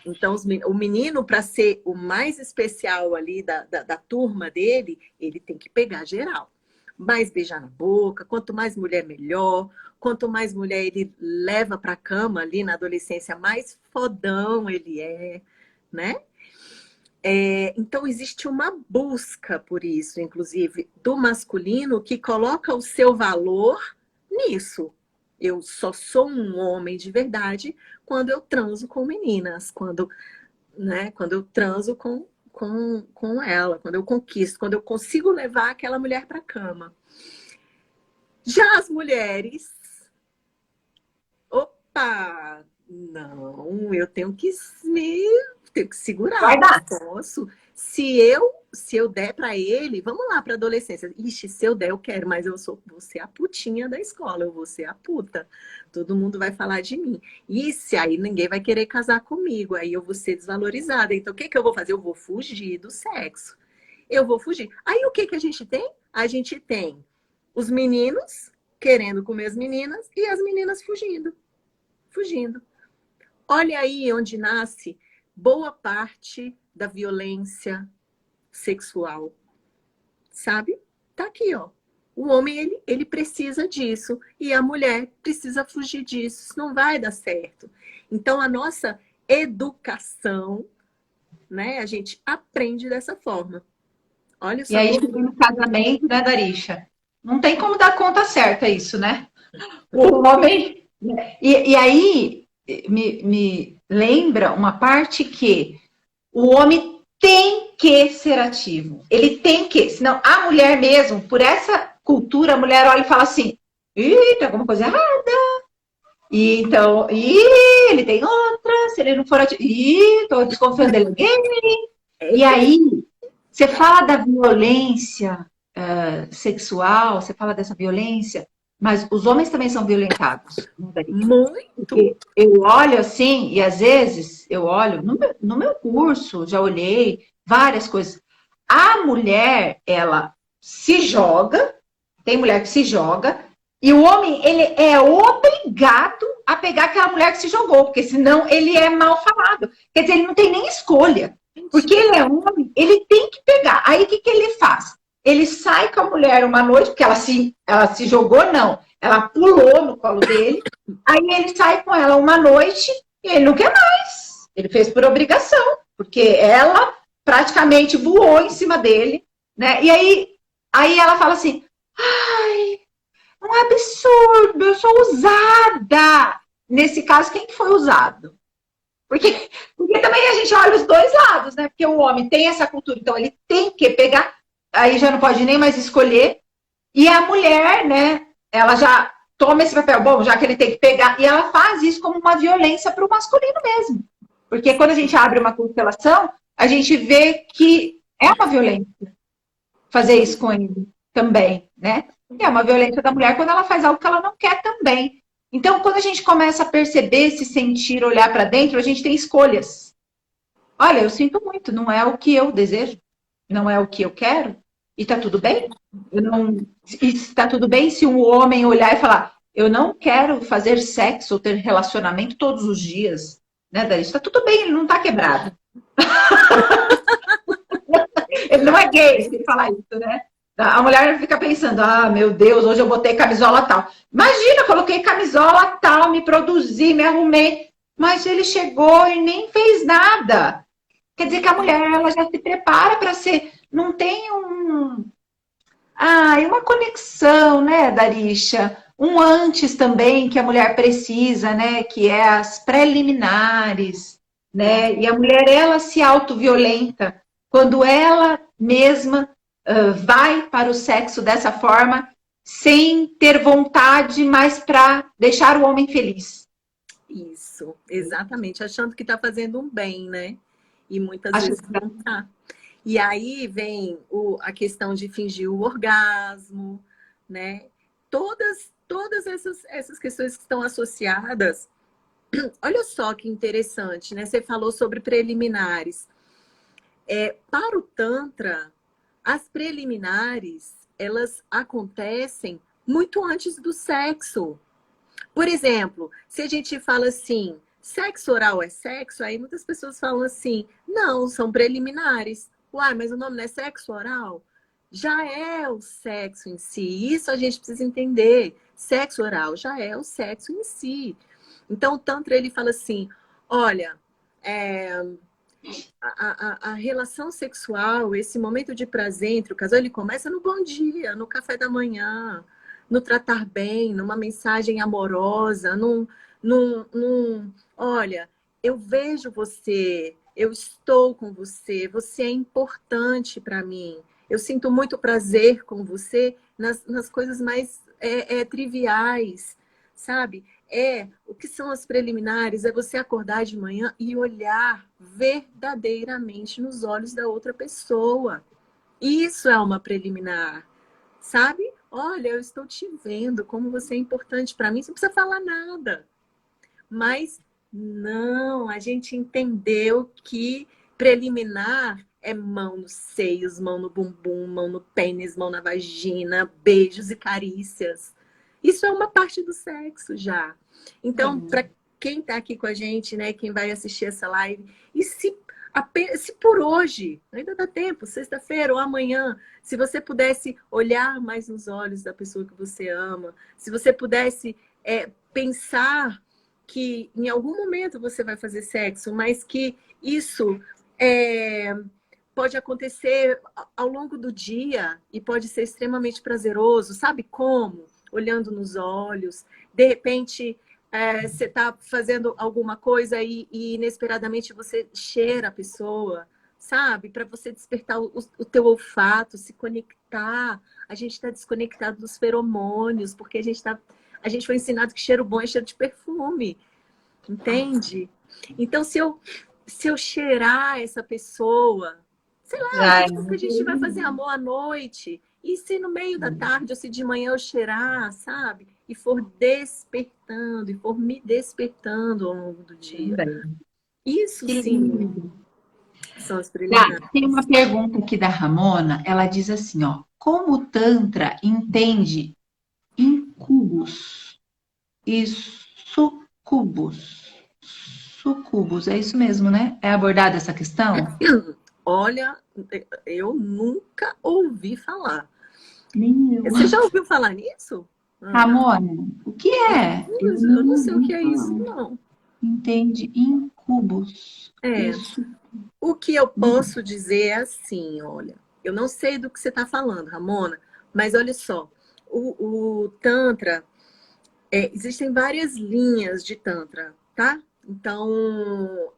Speaker 2: Então, o menino, para ser o mais especial ali da turma dele, ele tem que pegar geral. Mais beijar na boca, quanto mais mulher, melhor. Quanto mais mulher ele leva para a cama ali na adolescência, mais fodão ele é, né? Então, existe uma busca por isso, inclusive, do masculino que coloca o seu valor nisso. Eu só sou um homem de verdade quando eu transo com meninas, quando eu transo com ela, quando eu conquisto, quando eu consigo levar aquela mulher para a cama. Já as mulheres, opa, não, eu tenho que segurar,
Speaker 1: Vai dar.
Speaker 2: não posso. Se eu der para ele, vamos lá para adolescência. Ixi, se eu der, eu quero, mas vou ser a putinha da escola, eu vou ser a puta. Todo mundo vai falar de mim. E se aí ninguém vai querer casar comigo, aí eu vou ser desvalorizada. Então, o que eu vou fazer? Eu vou fugir do sexo. Eu vou fugir. Aí, o que a gente tem? A gente tem os meninos querendo comer as meninas e as meninas fugindo. Fugindo. Olha aí onde nasce boa parte da violência sexual, sabe? Tá aqui, ó. O homem, ele precisa disso e a mulher precisa fugir disso. Isso não vai dar certo. Então, a nossa educação, né? A gente aprende dessa forma. Olha
Speaker 1: E
Speaker 2: só.
Speaker 1: aí, no casamento, né, Darisha? Não tem como dar conta certa isso, né? O homem. E aí, me lembra uma parte que o homem tem que ser ativo. Ele tem que. Senão, a mulher mesmo, por essa cultura, a mulher olha e fala assim: ih, tem alguma coisa errada. E então, ele tem outra, se ele não for ativo. Ih, tô desconfiando dele. E aí, você fala da violência sexual, você fala dessa violência, mas os homens também são violentados.
Speaker 2: Muito.
Speaker 1: Eu olho assim, e às vezes eu olho, no meu curso, já olhei várias coisas. A mulher, ela se joga, tem mulher que se joga, e o homem, ele é obrigado a pegar aquela mulher que se jogou, porque senão ele é mal falado. Quer dizer, ele não tem nem escolha. Porque ele é homem, ele tem que pegar. Aí o que ele faz? Ele sai com a mulher uma noite, porque ela se jogou, não. Ela pulou no colo dele. Aí ele sai com ela uma noite e ele não quer mais. Ele fez por obrigação, porque ela praticamente voou em cima dele, né? E aí ela fala assim: ai, um absurdo, eu sou usada. Nesse caso, quem que foi usado? Porque também a gente olha os dois lados, né? Porque o homem tem essa cultura, então ele tem que pegar, aí já não pode nem mais escolher. E a mulher, né? Ela já toma esse papel, bom, já que ele tem que pegar, e ela faz isso como uma violência para o masculino mesmo. Porque quando a gente abre uma constelação, a gente vê que é uma violência fazer isso com ele também, né? E é uma violência da mulher quando ela faz algo que ela não quer também. Então, quando a gente começa a perceber, se sentir, olhar para dentro, a gente tem escolhas. Olha, eu sinto muito, não é o que eu desejo, não é o que eu quero, e tá tudo bem. Está tudo bem se um homem olhar e falar: eu não quero fazer sexo ou ter relacionamento todos os dias, né, Daí? Está tudo bem, ele não está quebrado. Ele não é gay se falar isso, né? A mulher fica pensando: ah, meu Deus, hoje eu botei camisola tal. Imagina, coloquei camisola tal, me produzi, me arrumei. Mas ele chegou e nem fez nada. Quer dizer que a mulher, ela já se prepara para ser. Não tem uma conexão, né, Darisha? Um antes também que a mulher precisa, né? Que é as preliminares, né? E a mulher, ela se autoviolenta quando ela mesma vai para o sexo dessa forma, sem ter vontade, mas para deixar o homem feliz.
Speaker 2: Isso, exatamente. Achando que está fazendo um bem, né? E muitas
Speaker 1: Acho
Speaker 2: vezes não está. E aí vem a questão de fingir o orgasmo, né? Todas essas questões que estão associadas. Olha só que interessante, né? Você falou sobre preliminares. Para o Tantra, as preliminares, elas acontecem muito antes do sexo. Por exemplo, se a gente fala assim, Sexo oral é sexo? Aí muitas pessoas falam assim, não, são preliminares. Uai, mas o nome não é sexo oral? Já é o sexo em si. Isso a gente precisa entender. Sexo oral já é o sexo em si. Então, o Tantra, ele fala assim, olha, é, a relação sexual, esse momento de prazer entre o casal, ele começa no bom dia, no café da manhã, no tratar bem, numa mensagem amorosa, olha, eu vejo você, eu estou com você, você é importante para mim. Eu sinto muito prazer com você nas coisas mais triviais, sabe? O que são as preliminares? É você acordar de manhã e olhar verdadeiramente nos olhos da outra pessoa. Isso é uma preliminar, sabe? Olha, eu estou te vendo, como você é importante para mim, você não precisa falar nada. Mas não, a gente entendeu que preliminar é mão nos seios, mão no bumbum, mão no pênis, mão na vagina, beijos e carícias. Isso é uma parte do sexo já. Então, para quem está aqui com a gente, né, quem vai assistir essa live, e se por hoje, ainda dá tempo, sexta-feira ou amanhã, se você pudesse olhar mais nos olhos da pessoa que você ama, se você pudesse pensar que em algum momento você vai fazer sexo, mas que isso pode acontecer ao longo do dia e pode ser extremamente prazeroso. Sabe como? Olhando nos olhos. De repente, você está fazendo alguma coisa e inesperadamente você cheira a pessoa, sabe? Para você despertar o teu olfato, se conectar. A gente está desconectado dos feromônios, porque a gente foi ensinado que cheiro bom é cheiro de perfume, entende? Então, se eu cheirar essa pessoa, sei lá,
Speaker 1: Já é.
Speaker 2: digamos que a gente vai fazer amor à noite, e se no meio da tarde ou se de manhã eu cheirar, sabe? E for despertando, e for me despertando ao longo do dia. Isso
Speaker 1: Que
Speaker 2: sim
Speaker 1: lindo.
Speaker 2: são as preliminares.
Speaker 1: Tem uma pergunta aqui da Ramona, ela diz assim, ó, como o Tantra entende incubos e sucubos? Sucubos, é isso mesmo, né? É abordada essa questão?
Speaker 2: Olha, eu nunca ouvi falar.
Speaker 1: Nem eu.
Speaker 2: Você já ouviu falar nisso?
Speaker 1: Ramona, o que é? Eu
Speaker 2: Eu não
Speaker 1: não
Speaker 2: sei o que
Speaker 1: ouvi
Speaker 2: é isso,
Speaker 1: falar.
Speaker 2: não.
Speaker 1: Entende incubos.
Speaker 2: É.
Speaker 1: Isso.
Speaker 2: O que eu posso dizer é assim, olha, eu não sei do que você está falando, Ramona, mas olha só, o Tantra, existem várias linhas de Tantra, tá? Então,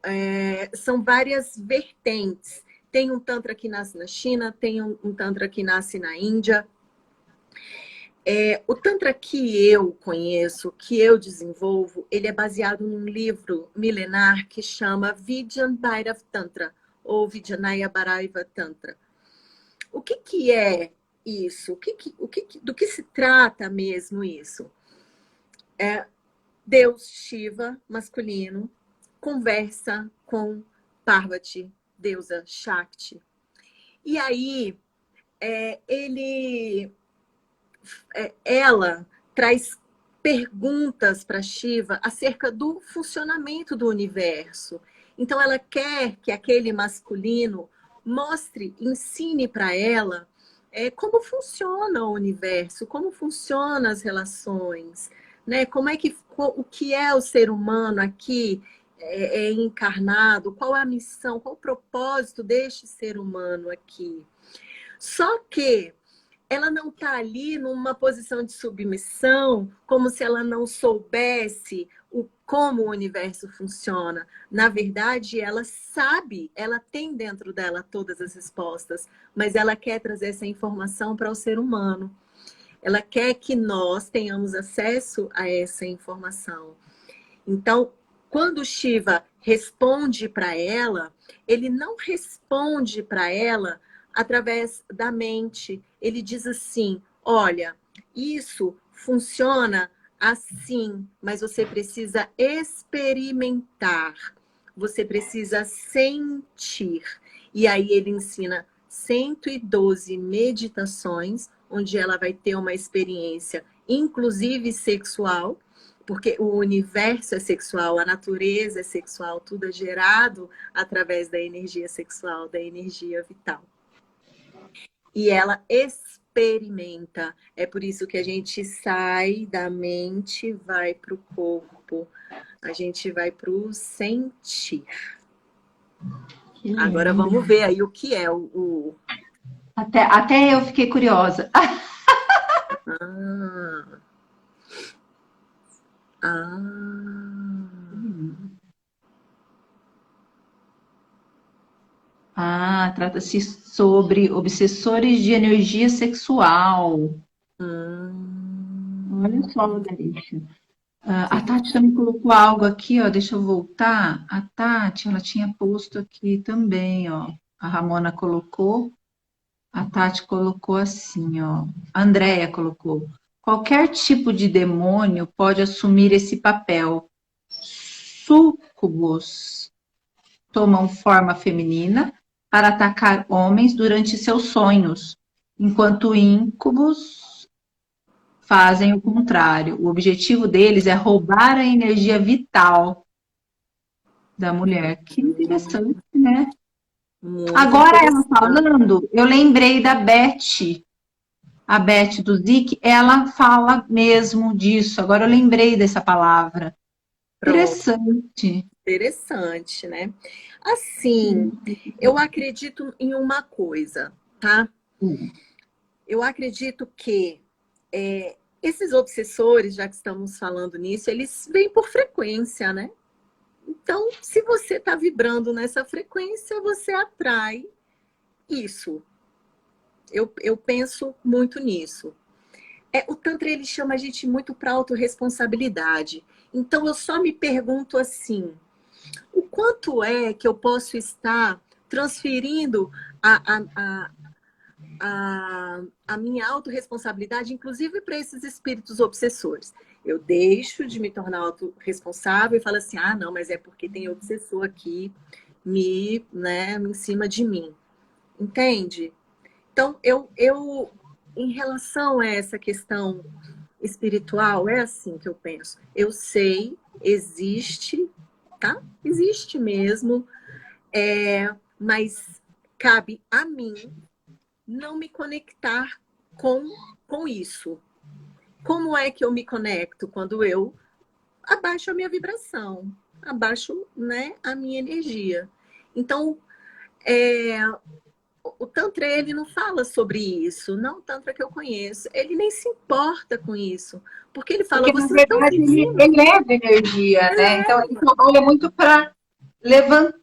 Speaker 2: são várias vertentes. Tem um Tantra que nasce na China, tem um Tantra que nasce na Índia. O Tantra que eu conheço, que eu desenvolvo, ele é baseado num livro milenar que chama Vijjan Bhairav Tantra, ou Vijnana Bhairava Tantra. O que é isso? Do que se trata mesmo isso? Deus Shiva, masculino, conversa com Parvati, deusa Shakti. E aí, ela traz perguntas para Shiva acerca do funcionamento do universo. Então, ela quer que aquele masculino mostre, ensine para ela como funciona o universo, como funcionam as relações, né? O que é o ser humano aqui encarnado, qual é a missão, qual o propósito deste ser humano aqui. Só que ela não está ali numa posição de submissão, como se ela não soubesse como o universo funciona. Na verdade, ela sabe, ela tem dentro dela todas as respostas, mas ela quer trazer essa informação para o ser humano. Ela quer que nós tenhamos acesso a essa informação. Então, quando o Shiva responde para ela, ele não responde para ela através da mente. Ele diz assim: olha, isso funciona assim, mas você precisa experimentar, você precisa sentir. E aí ele ensina 112 meditações, onde ela vai ter uma experiência, inclusive sexual, Porque o universo é sexual, a natureza é sexual, tudo é gerado através da energia sexual, da energia vital. E ela experimenta. É por isso que a gente sai da mente, vai para o corpo. A gente vai para o sentir. Agora vamos ver aí o que é o...
Speaker 1: Até eu fiquei curiosa.
Speaker 2: Ah,
Speaker 1: Trata-se sobre obsessores de energia sexual. Olha só, Larissa. A Tati também colocou algo aqui, ó. Deixa eu voltar. A Tati, ela tinha posto aqui também, ó. A Ramona colocou. A Tati colocou assim, ó. A Andrea colocou. Qualquer tipo de demônio pode assumir esse papel. Súcubos tomam forma feminina para atacar homens durante seus sonhos, enquanto íncubos fazem o contrário. O objetivo deles é roubar a energia vital da mulher. Que interessante, né?
Speaker 2: muito
Speaker 1: Agora ela
Speaker 2: interessante.
Speaker 1: falando, eu lembrei da Beth. A Beth do Zic, ela fala mesmo disso. Agora eu lembrei dessa palavra.
Speaker 2: Pronto,
Speaker 1: Interessante.
Speaker 2: interessante, né? Assim, eu acredito em uma coisa, tá? Eu acredito que esses obsessores, já que estamos falando nisso, eles vêm por frequência, né? Então, se você está vibrando nessa frequência, você atrai isso. Eu penso muito nisso. O Tantra, ele chama a gente muito para autorresponsabilidade. Então, eu só me pergunto assim, o quanto é que eu posso estar transferindo a minha autorresponsabilidade, inclusive para esses espíritos obsessores. Eu deixo de me tornar autorresponsável e falo assim, não, mas é porque tem obsessor aqui em cima de mim. Entende? Então, em relação a essa questão espiritual, é assim que eu penso. Eu sei, existe, tá? Existe mesmo, mas cabe a mim não me conectar com isso. Como é que eu me conecto? Quando eu abaixo a minha vibração, abaixo, né, a minha energia. Então, o Tantra, ele não fala sobre isso, não o Tantra que eu conheço. Ele nem se importa com isso, porque ele fala,
Speaker 1: Porque, na
Speaker 2: vocês estão
Speaker 1: verdade, ele
Speaker 2: pedindo.
Speaker 1: eleva energia, né? Então, ele trabalha muito para levantar,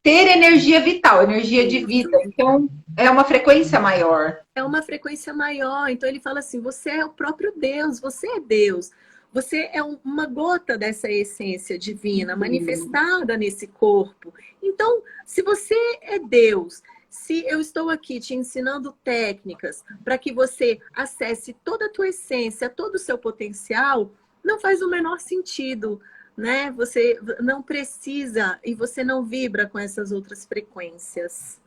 Speaker 1: ter energia vital, energia de vida.
Speaker 2: Isso.
Speaker 1: Então, é uma frequência maior.
Speaker 2: É uma frequência maior. Então ele fala assim: você é o próprio Deus, você é Deus. Você é uma gota dessa essência divina manifestada nesse corpo. Então, se você é Deus, se eu estou aqui te ensinando técnicas para que você acesse toda a tua essência, todo o seu potencial, não faz o menor sentido, né? Você não precisa e você não vibra com essas outras frequências.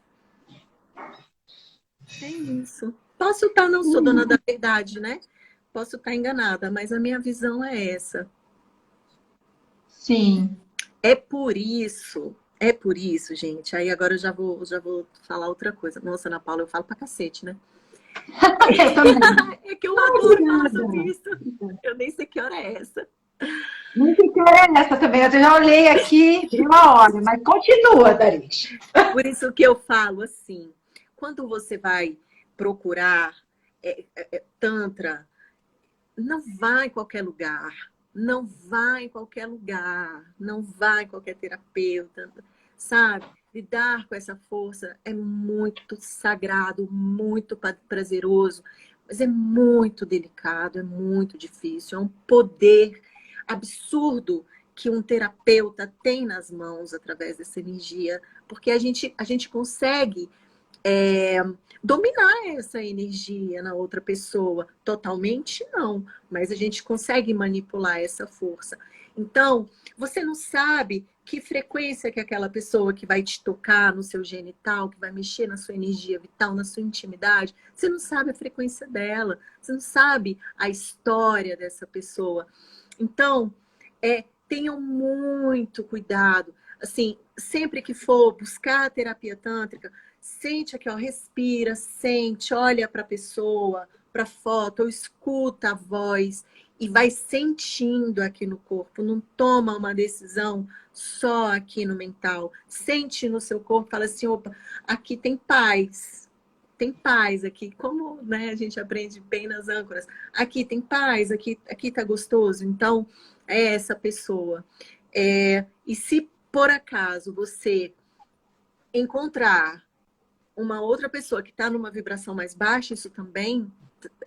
Speaker 2: É isso. Posso estar, não sou dona da verdade, né? Posso estar enganada, mas a minha visão é essa.
Speaker 1: Sim.
Speaker 2: É por isso, gente. Aí agora eu já vou falar outra coisa. Nossa, Ana Paula, eu falo pra cacete, né?
Speaker 1: Eu também.
Speaker 2: É que eu adoro falar sobre isso. Eu nem sei que hora é essa.
Speaker 1: Não sei que hora é essa também. Eu já olhei aqui, viu a hora, mas continua, Daris.
Speaker 2: Por isso que eu falo assim, quando você vai procurar Tantra, não vai em qualquer lugar. Não vai em qualquer lugar. Não vai em qualquer terapeuta. Sabe? Lidar com essa força é muito sagrado, muito prazeroso, mas é muito delicado, é muito difícil. É um poder absurdo que um terapeuta tem nas mãos através dessa energia, porque a gente consegue dominar essa energia na outra pessoa. Totalmente não, mas a gente consegue manipular essa força. Então, você não sabe que frequência que aquela pessoa que vai te tocar no seu genital, que vai mexer na sua energia vital, na sua intimidade, você não sabe a frequência dela, você não sabe a história dessa pessoa. Então, tenham muito cuidado. Assim, sempre que for buscar a terapia tântrica, sente aqui, ó, respira, sente, olha para a pessoa, para a foto, ou escuta a voz e vai sentindo aqui no corpo. Não toma uma decisão só aqui no mental. Sente no seu corpo, fala assim, opa, aqui tem paz. Tem paz aqui, como, né, a gente aprende bem nas âncoras. Aqui tem paz, aqui tá gostoso. Então, é essa pessoa. E se por acaso você encontrar uma outra pessoa que está numa vibração mais baixa, isso também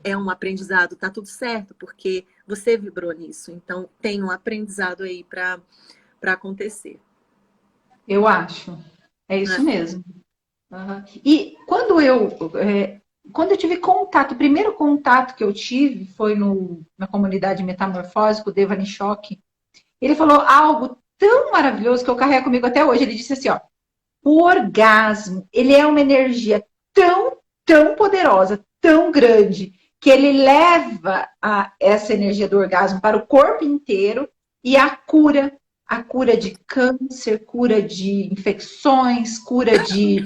Speaker 2: é um aprendizado, tá tudo certo, porque você vibrou nisso. Então, tem um aprendizado aí para acontecer.
Speaker 1: Eu acho. É isso
Speaker 2: Né?
Speaker 1: mesmo. Uhum. E quando eu tive contato, o primeiro contato que eu tive foi na comunidade Metamorfose, com o Devani Choque. Ele falou algo tão maravilhoso que eu carrego comigo até hoje. Ele disse assim, ó, o orgasmo, ele é uma energia tão, tão poderosa, tão grande, que ele leva essa energia do orgasmo para o corpo inteiro e a cura de câncer, cura de infecções, cura de...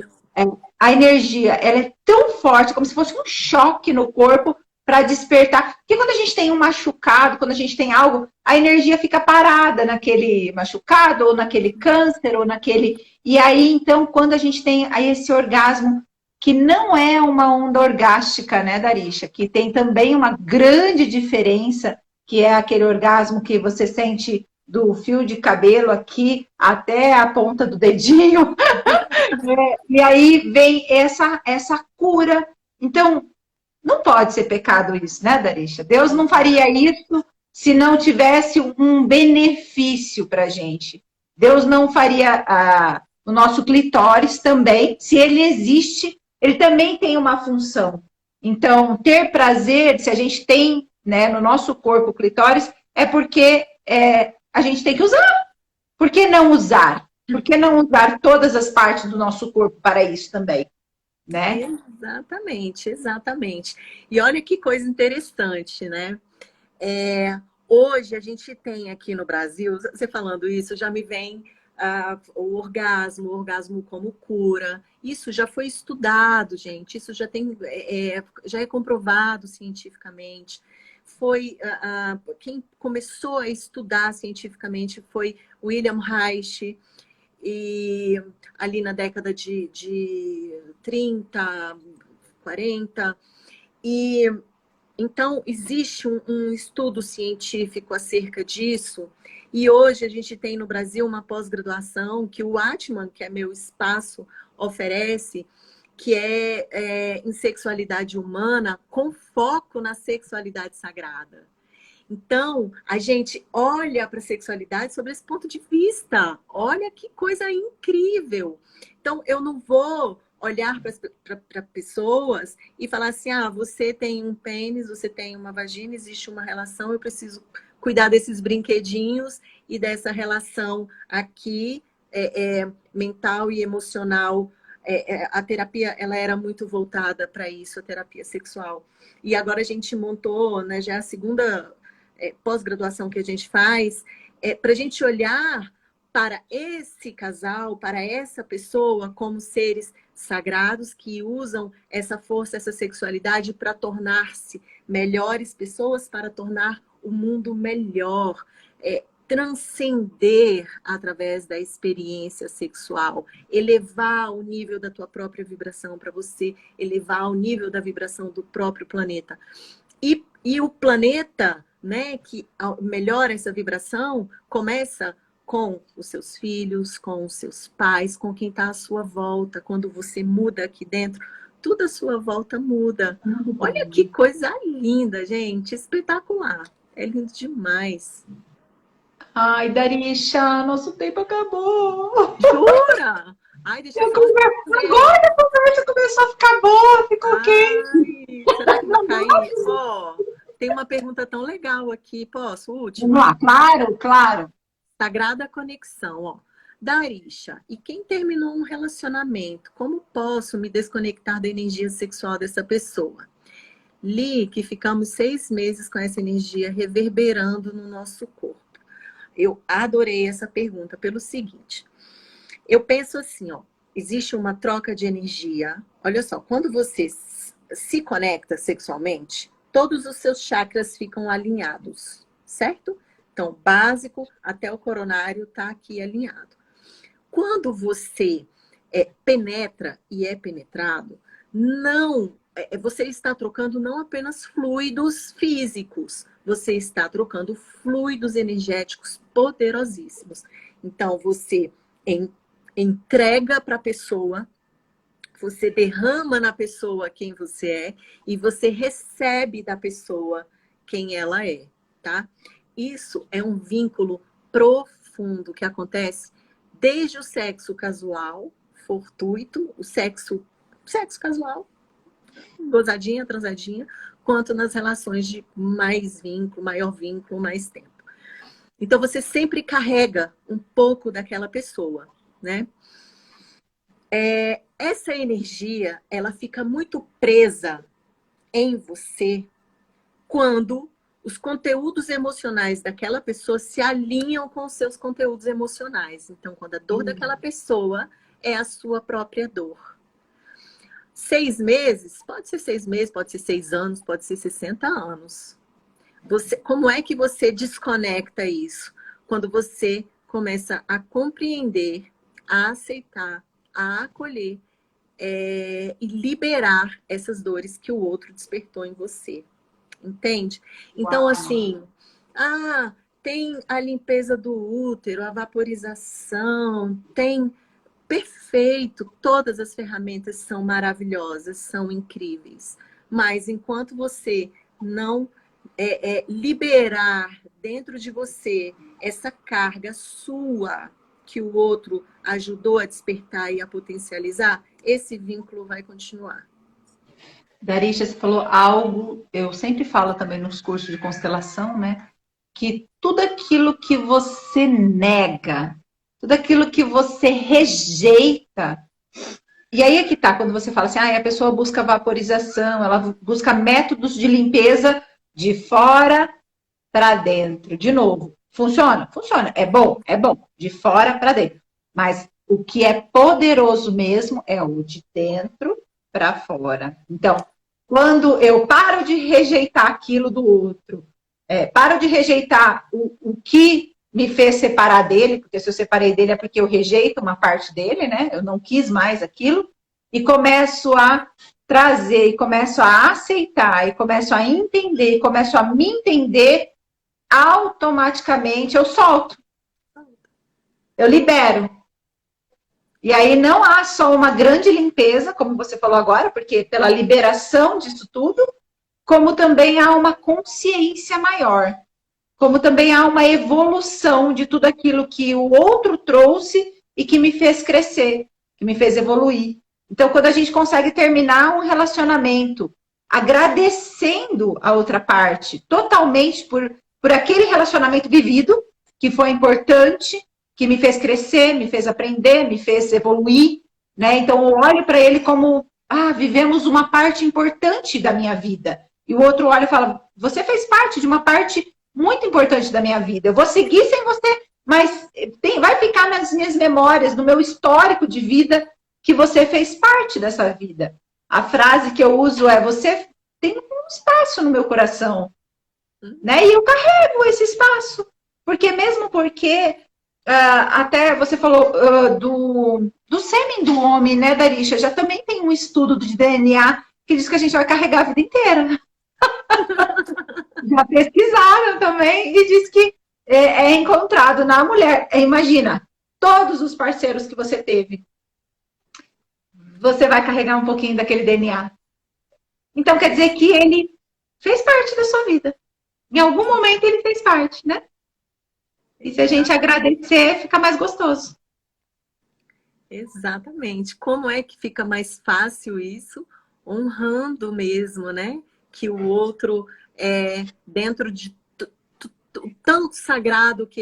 Speaker 1: a energia, ela é tão forte, como se fosse um choque no corpo para despertar. Porque quando a gente tem um machucado, quando a gente tem algo, a energia fica parada naquele machucado, ou naquele câncer, ou naquele... E aí, então, quando a gente tem aí esse orgasmo, que não é uma onda orgástica, né, Darisha? Que tem também uma grande diferença, que é aquele orgasmo que você sente do fio de cabelo aqui até a ponta do dedinho. E aí vem essa cura. Então, não pode ser pecado isso, né, Darisha? Deus não faria isso se não tivesse um benefício para a gente. Deus não faria o nosso clitóris também, se ele existe, ele também tem uma função. Então, ter prazer, se a gente tem, né, no nosso corpo o clitóris, é porque a gente tem que usar. Por que não usar? Por que não usar todas as partes do nosso corpo para isso também? Né?
Speaker 2: Exatamente, exatamente. E olha que coisa interessante, né? Hoje a gente tem aqui no Brasil, você falando isso, já me vem o orgasmo como cura. Isso já foi estudado, gente. Isso já tem, já é comprovado cientificamente. Foi quem começou a estudar cientificamente foi William Reich, e ali na década de 30, 40. E então existe um estudo científico acerca disso. E hoje a gente tem no Brasil uma pós-graduação que o Atman, que é meu espaço, oferece, que em sexualidade humana com foco na sexualidade sagrada. Então, a gente olha para a sexualidade sobre esse ponto de vista. Olha que coisa incrível. Então, eu não vou olhar para pessoas e falar assim, você tem um pênis, você tem uma vagina, existe uma relação, eu preciso cuidar desses brinquedinhos e dessa relação aqui, mental e emocional. A terapia, ela era muito voltada para isso, a terapia sexual. E agora a gente montou, né, já a segunda pós-graduação que a gente faz, para a gente olhar para esse casal, para essa pessoa, como seres sagrados que usam essa força, essa sexualidade para tornar-se melhores pessoas, para tornar o mundo melhor, transcender através da experiência sexual, elevar o nível da tua própria vibração para você elevar o nível da vibração do próprio planeta. E o planeta, né, que melhora essa vibração, começa com os seus filhos, com os seus pais, com quem está à sua volta. Quando você muda aqui dentro, tudo à sua volta muda. Olha que coisa linda, gente, espetacular. É lindo demais.
Speaker 1: Ai, Darisha, nosso tempo acabou.
Speaker 2: Jura? Ai, deixa eu
Speaker 1: agora a conversa começou a ficar boa, ficou quente.
Speaker 2: Será que vai cair? Tem uma pergunta tão legal aqui. Posso? Última?
Speaker 1: Vamos lá, claro, claro.
Speaker 2: Sagrada conexão, ó. Darisha, e quem terminou um relacionamento, como posso me desconectar da energia sexual dessa pessoa? Li que ficamos 6 meses com essa energia reverberando no nosso corpo. Eu adorei essa pergunta pelo seguinte. Eu penso assim, ó, existe uma troca de energia. Olha só, quando você se conecta sexualmente, todos os seus chakras ficam alinhados, certo? Então, básico até o coronário está aqui alinhado. Quando você penetra e é penetrado, não, você está trocando não apenas fluidos físicos, você está trocando fluidos energéticos poderosíssimos. Então, você entrega para a pessoa, você derrama na pessoa quem você é e você recebe da pessoa quem ela é, tá? Isso é um vínculo profundo que acontece desde o sexo casual, fortuito, o sexo casual, gozadinha, transadinha, quanto nas relações de mais vínculo, maior vínculo, mais tempo. Então, você sempre carrega um pouco daquela pessoa, né? Essa energia, ela fica muito presa em você quando os conteúdos emocionais daquela pessoa se alinham com os seus conteúdos emocionais. Então, quando a dor daquela pessoa é a sua própria dor. 6 meses, pode ser 6 meses, pode ser 6 anos, pode ser 60 anos. Como é que você desconecta isso? Quando você começa a compreender, a aceitar, a acolher e liberar essas dores que o outro despertou em você. Entende? Então, assim, tem a limpeza do útero, a vaporização, tem... Perfeito, todas as ferramentas são maravilhosas, são incríveis. Mas enquanto você não liberar dentro de você essa carga sua que o outro ajudou a despertar e a potencializar, esse vínculo vai continuar.
Speaker 1: Darisha, você falou algo, eu sempre falo também nos cursos de constelação, né? Que tudo aquilo que você nega, tudo aquilo que você rejeita. E aí é que tá, quando você fala assim, a pessoa busca vaporização, ela busca métodos de limpeza de fora para dentro. De novo, funciona? Funciona. É bom? É bom. De fora para dentro. Mas o que é poderoso mesmo é o de dentro para fora. Então, quando eu paro de rejeitar aquilo do outro, paro de rejeitar o que me fez separar dele, porque se eu separei dele é porque eu rejeito uma parte dele, né? Eu não quis mais aquilo, e começo a trazer, e começo a aceitar, e começo a entender, e começo a me entender, automaticamente eu solto. Eu libero. E aí não há só uma grande limpeza, como você falou agora, porque pela liberação disso tudo, como também há uma consciência maior. Como também há uma evolução de tudo aquilo que o outro trouxe e que me fez crescer, que me fez evoluir. Então, quando a gente consegue terminar um relacionamento agradecendo a outra parte totalmente por aquele relacionamento vivido, que foi importante, que me fez crescer, me fez aprender, me fez evoluir, né? Então, eu olho para ele como, vivemos uma parte importante da minha vida. E o outro olha e fala, você fez parte de uma parte muito importante da minha vida. Eu vou seguir sem você, mas vai ficar nas minhas memórias, no meu histórico de vida, que você fez parte dessa vida. A frase que eu uso é, você tem um espaço no meu coração, né? E eu carrego esse espaço. Mesmo porque, até você falou do sêmen do homem, né, Darisha? Já também tem um estudo de DNA que diz que a gente vai carregar a vida inteira. Já pesquisaram também e diz que é encontrado na mulher. Imagina, todos os parceiros que você teve, você vai carregar um pouquinho daquele DNA. Então quer dizer que ele fez parte da sua vida. Em algum momento ele fez parte, né? E se a gente agradecer, fica mais gostoso.
Speaker 2: Exatamente. Como é que fica mais fácil isso? Honrando mesmo, né? Que o outro dentro de tão sagrado que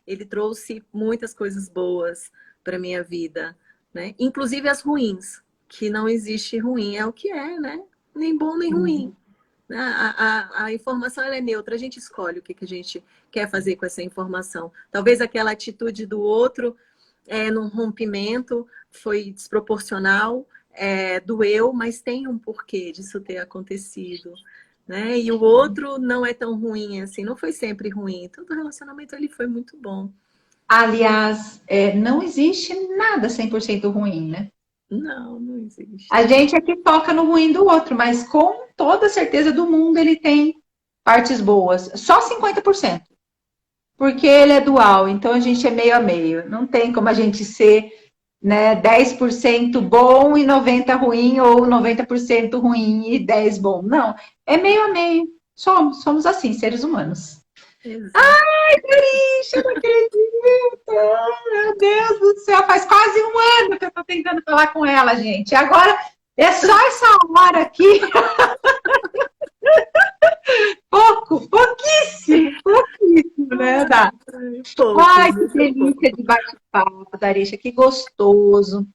Speaker 2: ele trouxe muitas coisas boas para minha vida, né? Inclusive as ruins, que não existe ruim, é o que é, né? Nem bom nem ruim. A informação ela é neutra, a gente escolhe o que, que a gente quer fazer com essa informação. Talvez aquela atitude do outro num rompimento foi desproporcional, doeu, mas tem um porquê disso ter acontecido. Né? E o outro não é tão ruim assim, não foi sempre ruim. Todo relacionamento ele foi muito bom.
Speaker 1: Aliás, não existe nada 100% ruim, né?
Speaker 2: Não, não existe.
Speaker 1: A gente aqui toca no ruim do outro, mas com toda certeza do mundo ele tem partes boas. Só 50%. Porque ele é dual, então a gente é meio a meio. Não tem como a gente ser, né, 10% bom e 90% ruim, ou 90% ruim e 10% bom. Não, é meio a meio. Somos assim, seres humanos.
Speaker 2: Exato.
Speaker 1: Ai, Carixa, eu não acredito! Meu Deus do céu, faz quase um ano que eu tô tentando falar com ela, gente. Agora é só essa hora aqui. Pouquíssimo, né, Dá? Ai, que delícia de bate-papo, Darisha, que gostoso.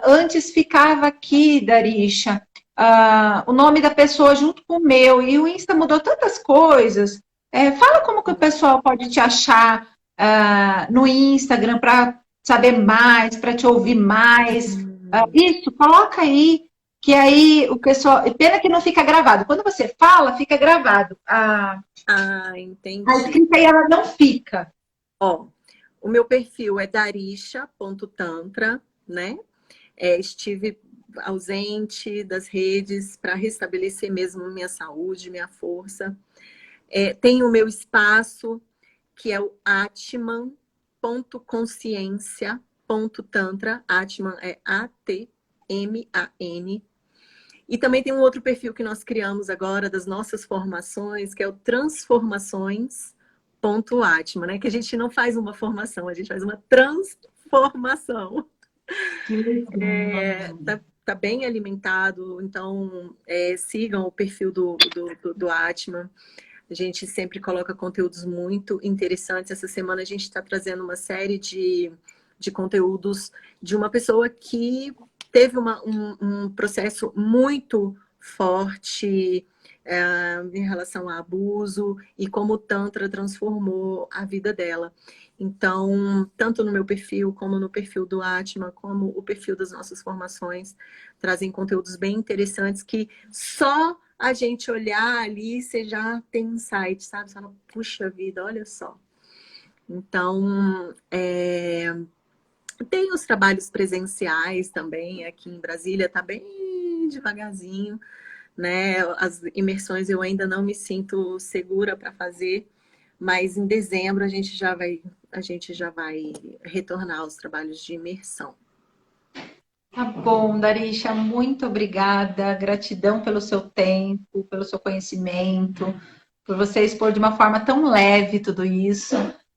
Speaker 1: Antes ficava aqui, Darisha, o nome da pessoa junto com o meu, e o Insta mudou tantas coisas. Fala como que o pessoal pode te achar no Instagram para saber mais, para te ouvir mais. Isso, coloca aí, que aí o pessoal. Pena que não fica gravado. Quando você fala, fica gravado.
Speaker 2: Entendi.
Speaker 1: A escrita aí ela não fica.
Speaker 2: Ó, o meu perfil é darisha.tantra, né? Estive ausente das redes para restabelecer mesmo minha saúde, minha força. Tem o meu espaço, que é o atman.consciência.tantra. Atman é A-T-M-A-N. E também tem um outro perfil que nós criamos agora das nossas formações, que é o transformações.atman, né? Que a gente não faz uma formação, a gente faz uma transformação. Tá bem alimentado, então sigam o perfil do Atman. A gente sempre coloca conteúdos muito interessantes. Essa semana a gente está trazendo uma série de conteúdos de uma pessoa que teve um processo muito forte em relação a abuso e como o Tantra transformou a vida dela. Então, tanto no meu perfil, como no perfil do Atman, como o perfil das nossas formações, trazem conteúdos bem interessantes que só a gente olhar ali, você já tem insight, sabe? Você fala, puxa vida, olha só. Então, tem os trabalhos presenciais também, aqui em Brasília, tá bem devagarzinho, né? As imersões eu ainda não me sinto segura para fazer, mas em dezembro a gente já vai retornar aos trabalhos de imersão.
Speaker 1: Tá bom, Darisha, muito obrigada. Gratidão pelo seu tempo, pelo seu conhecimento, por você expor de uma forma tão leve tudo isso.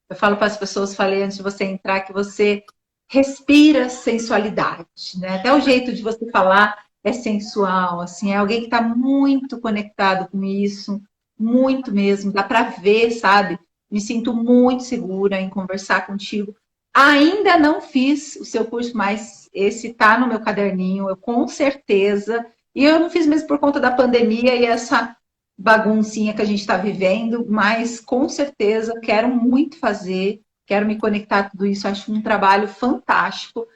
Speaker 1: Eu falo para as pessoas, falei antes de você entrar, que você respira sensualidade, né? Até o jeito de você falar é sensual, assim, é alguém que está muito conectado com isso, muito mesmo, dá para ver, sabe? Me sinto muito segura em conversar contigo. Ainda não fiz o seu curso, mas esse está no meu caderninho, eu com certeza. E eu não fiz mesmo por conta da pandemia e essa baguncinha que a gente está vivendo, mas com certeza quero muito fazer, quero me conectar a tudo isso. Acho um trabalho fantástico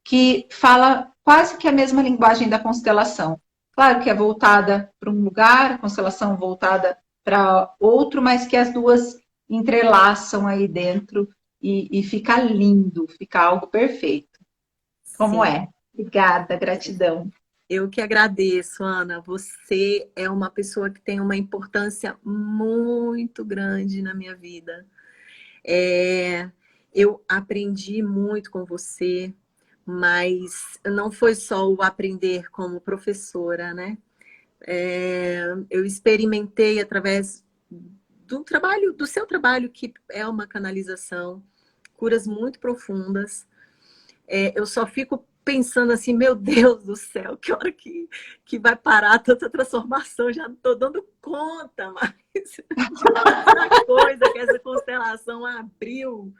Speaker 1: que fala quase que a mesma linguagem da constelação. Claro que é voltada para um lugar, a constelação voltada para outro, mas que as duas entrelaçam aí dentro e fica lindo, fica algo perfeito. Como é? Obrigada, gratidão.
Speaker 2: Eu que agradeço, Ana. Você é uma pessoa que tem uma importância muito grande na minha vida. Eu aprendi muito com você, mas não foi só o aprender como professora, né? Eu experimentei através do seu trabalho, que é uma canalização, curas muito profundas. Eu só fico pensando assim, meu Deus do céu, que hora que vai parar tanta transformação? Já não estou dando conta mais de tanta coisa que essa constelação abriu.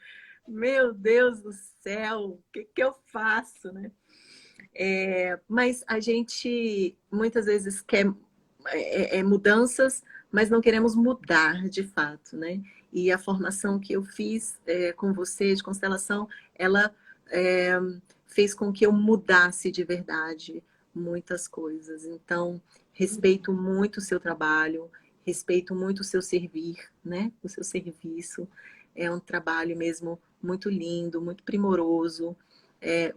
Speaker 2: Meu Deus do céu, o que eu faço, né? Mas a gente muitas vezes quer mudanças, mas não queremos mudar de fato, né? E a formação que eu fiz com você de constelação, ela fez com que eu mudasse de verdade muitas coisas. Então, respeito muito o seu trabalho, respeito muito o seu servir, né? O seu serviço. É um trabalho mesmo muito lindo, muito primoroso.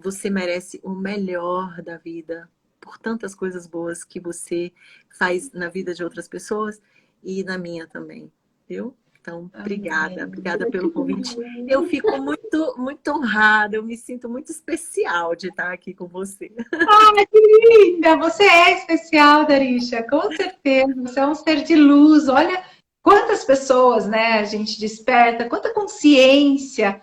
Speaker 2: Você merece o melhor da vida por tantas coisas boas que você faz na vida de outras pessoas e na minha também, viu? Então, obrigada pelo convite. Eu fico muito, muito honrada, eu me sinto muito especial de estar aqui com você.
Speaker 1: Ai, que linda! Você é especial, Darisha, com certeza. Você é um ser de luz. Olha quantas pessoas, né, a gente desperta, quanta consciência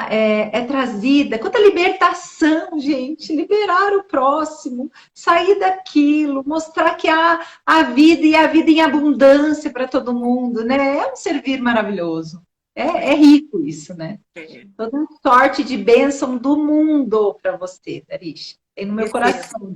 Speaker 1: é trazida, quanta libertação, gente. Liberar o próximo, sair daquilo, mostrar que há a vida e a vida em abundância para todo mundo, né? É um servir maravilhoso. É rico isso, né? Toda sorte de bênção do mundo para você, Darisha. Tem no meu coração.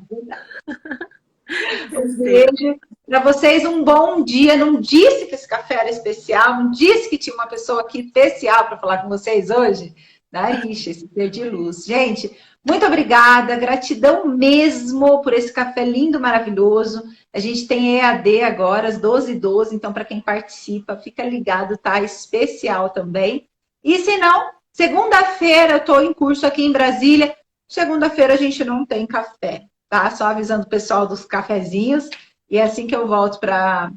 Speaker 1: Um beijo para vocês, um bom dia. Não disse que esse café era especial, não disse que tinha uma pessoa aqui especial para falar com vocês hoje. Darisha, esse ser de luz. Gente, muito obrigada, gratidão mesmo por esse café lindo, maravilhoso. A gente tem EAD agora, às 12h12, então para quem participa, fica ligado, tá? Especial também. E se não, segunda-feira eu estou em curso aqui em Brasília. Segunda-feira a gente não tem café, tá? Só avisando o pessoal dos cafezinhos. E é assim que eu volto para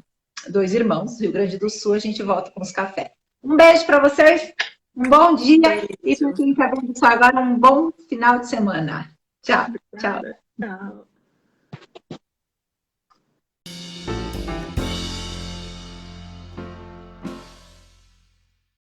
Speaker 1: Dois Irmãos, Rio Grande do Sul, a gente volta com os cafés. Um beijo para vocês, um bom dia. E para quem está vendo isso agora, um bom final de semana. Tchau, tchau.
Speaker 2: Tchau.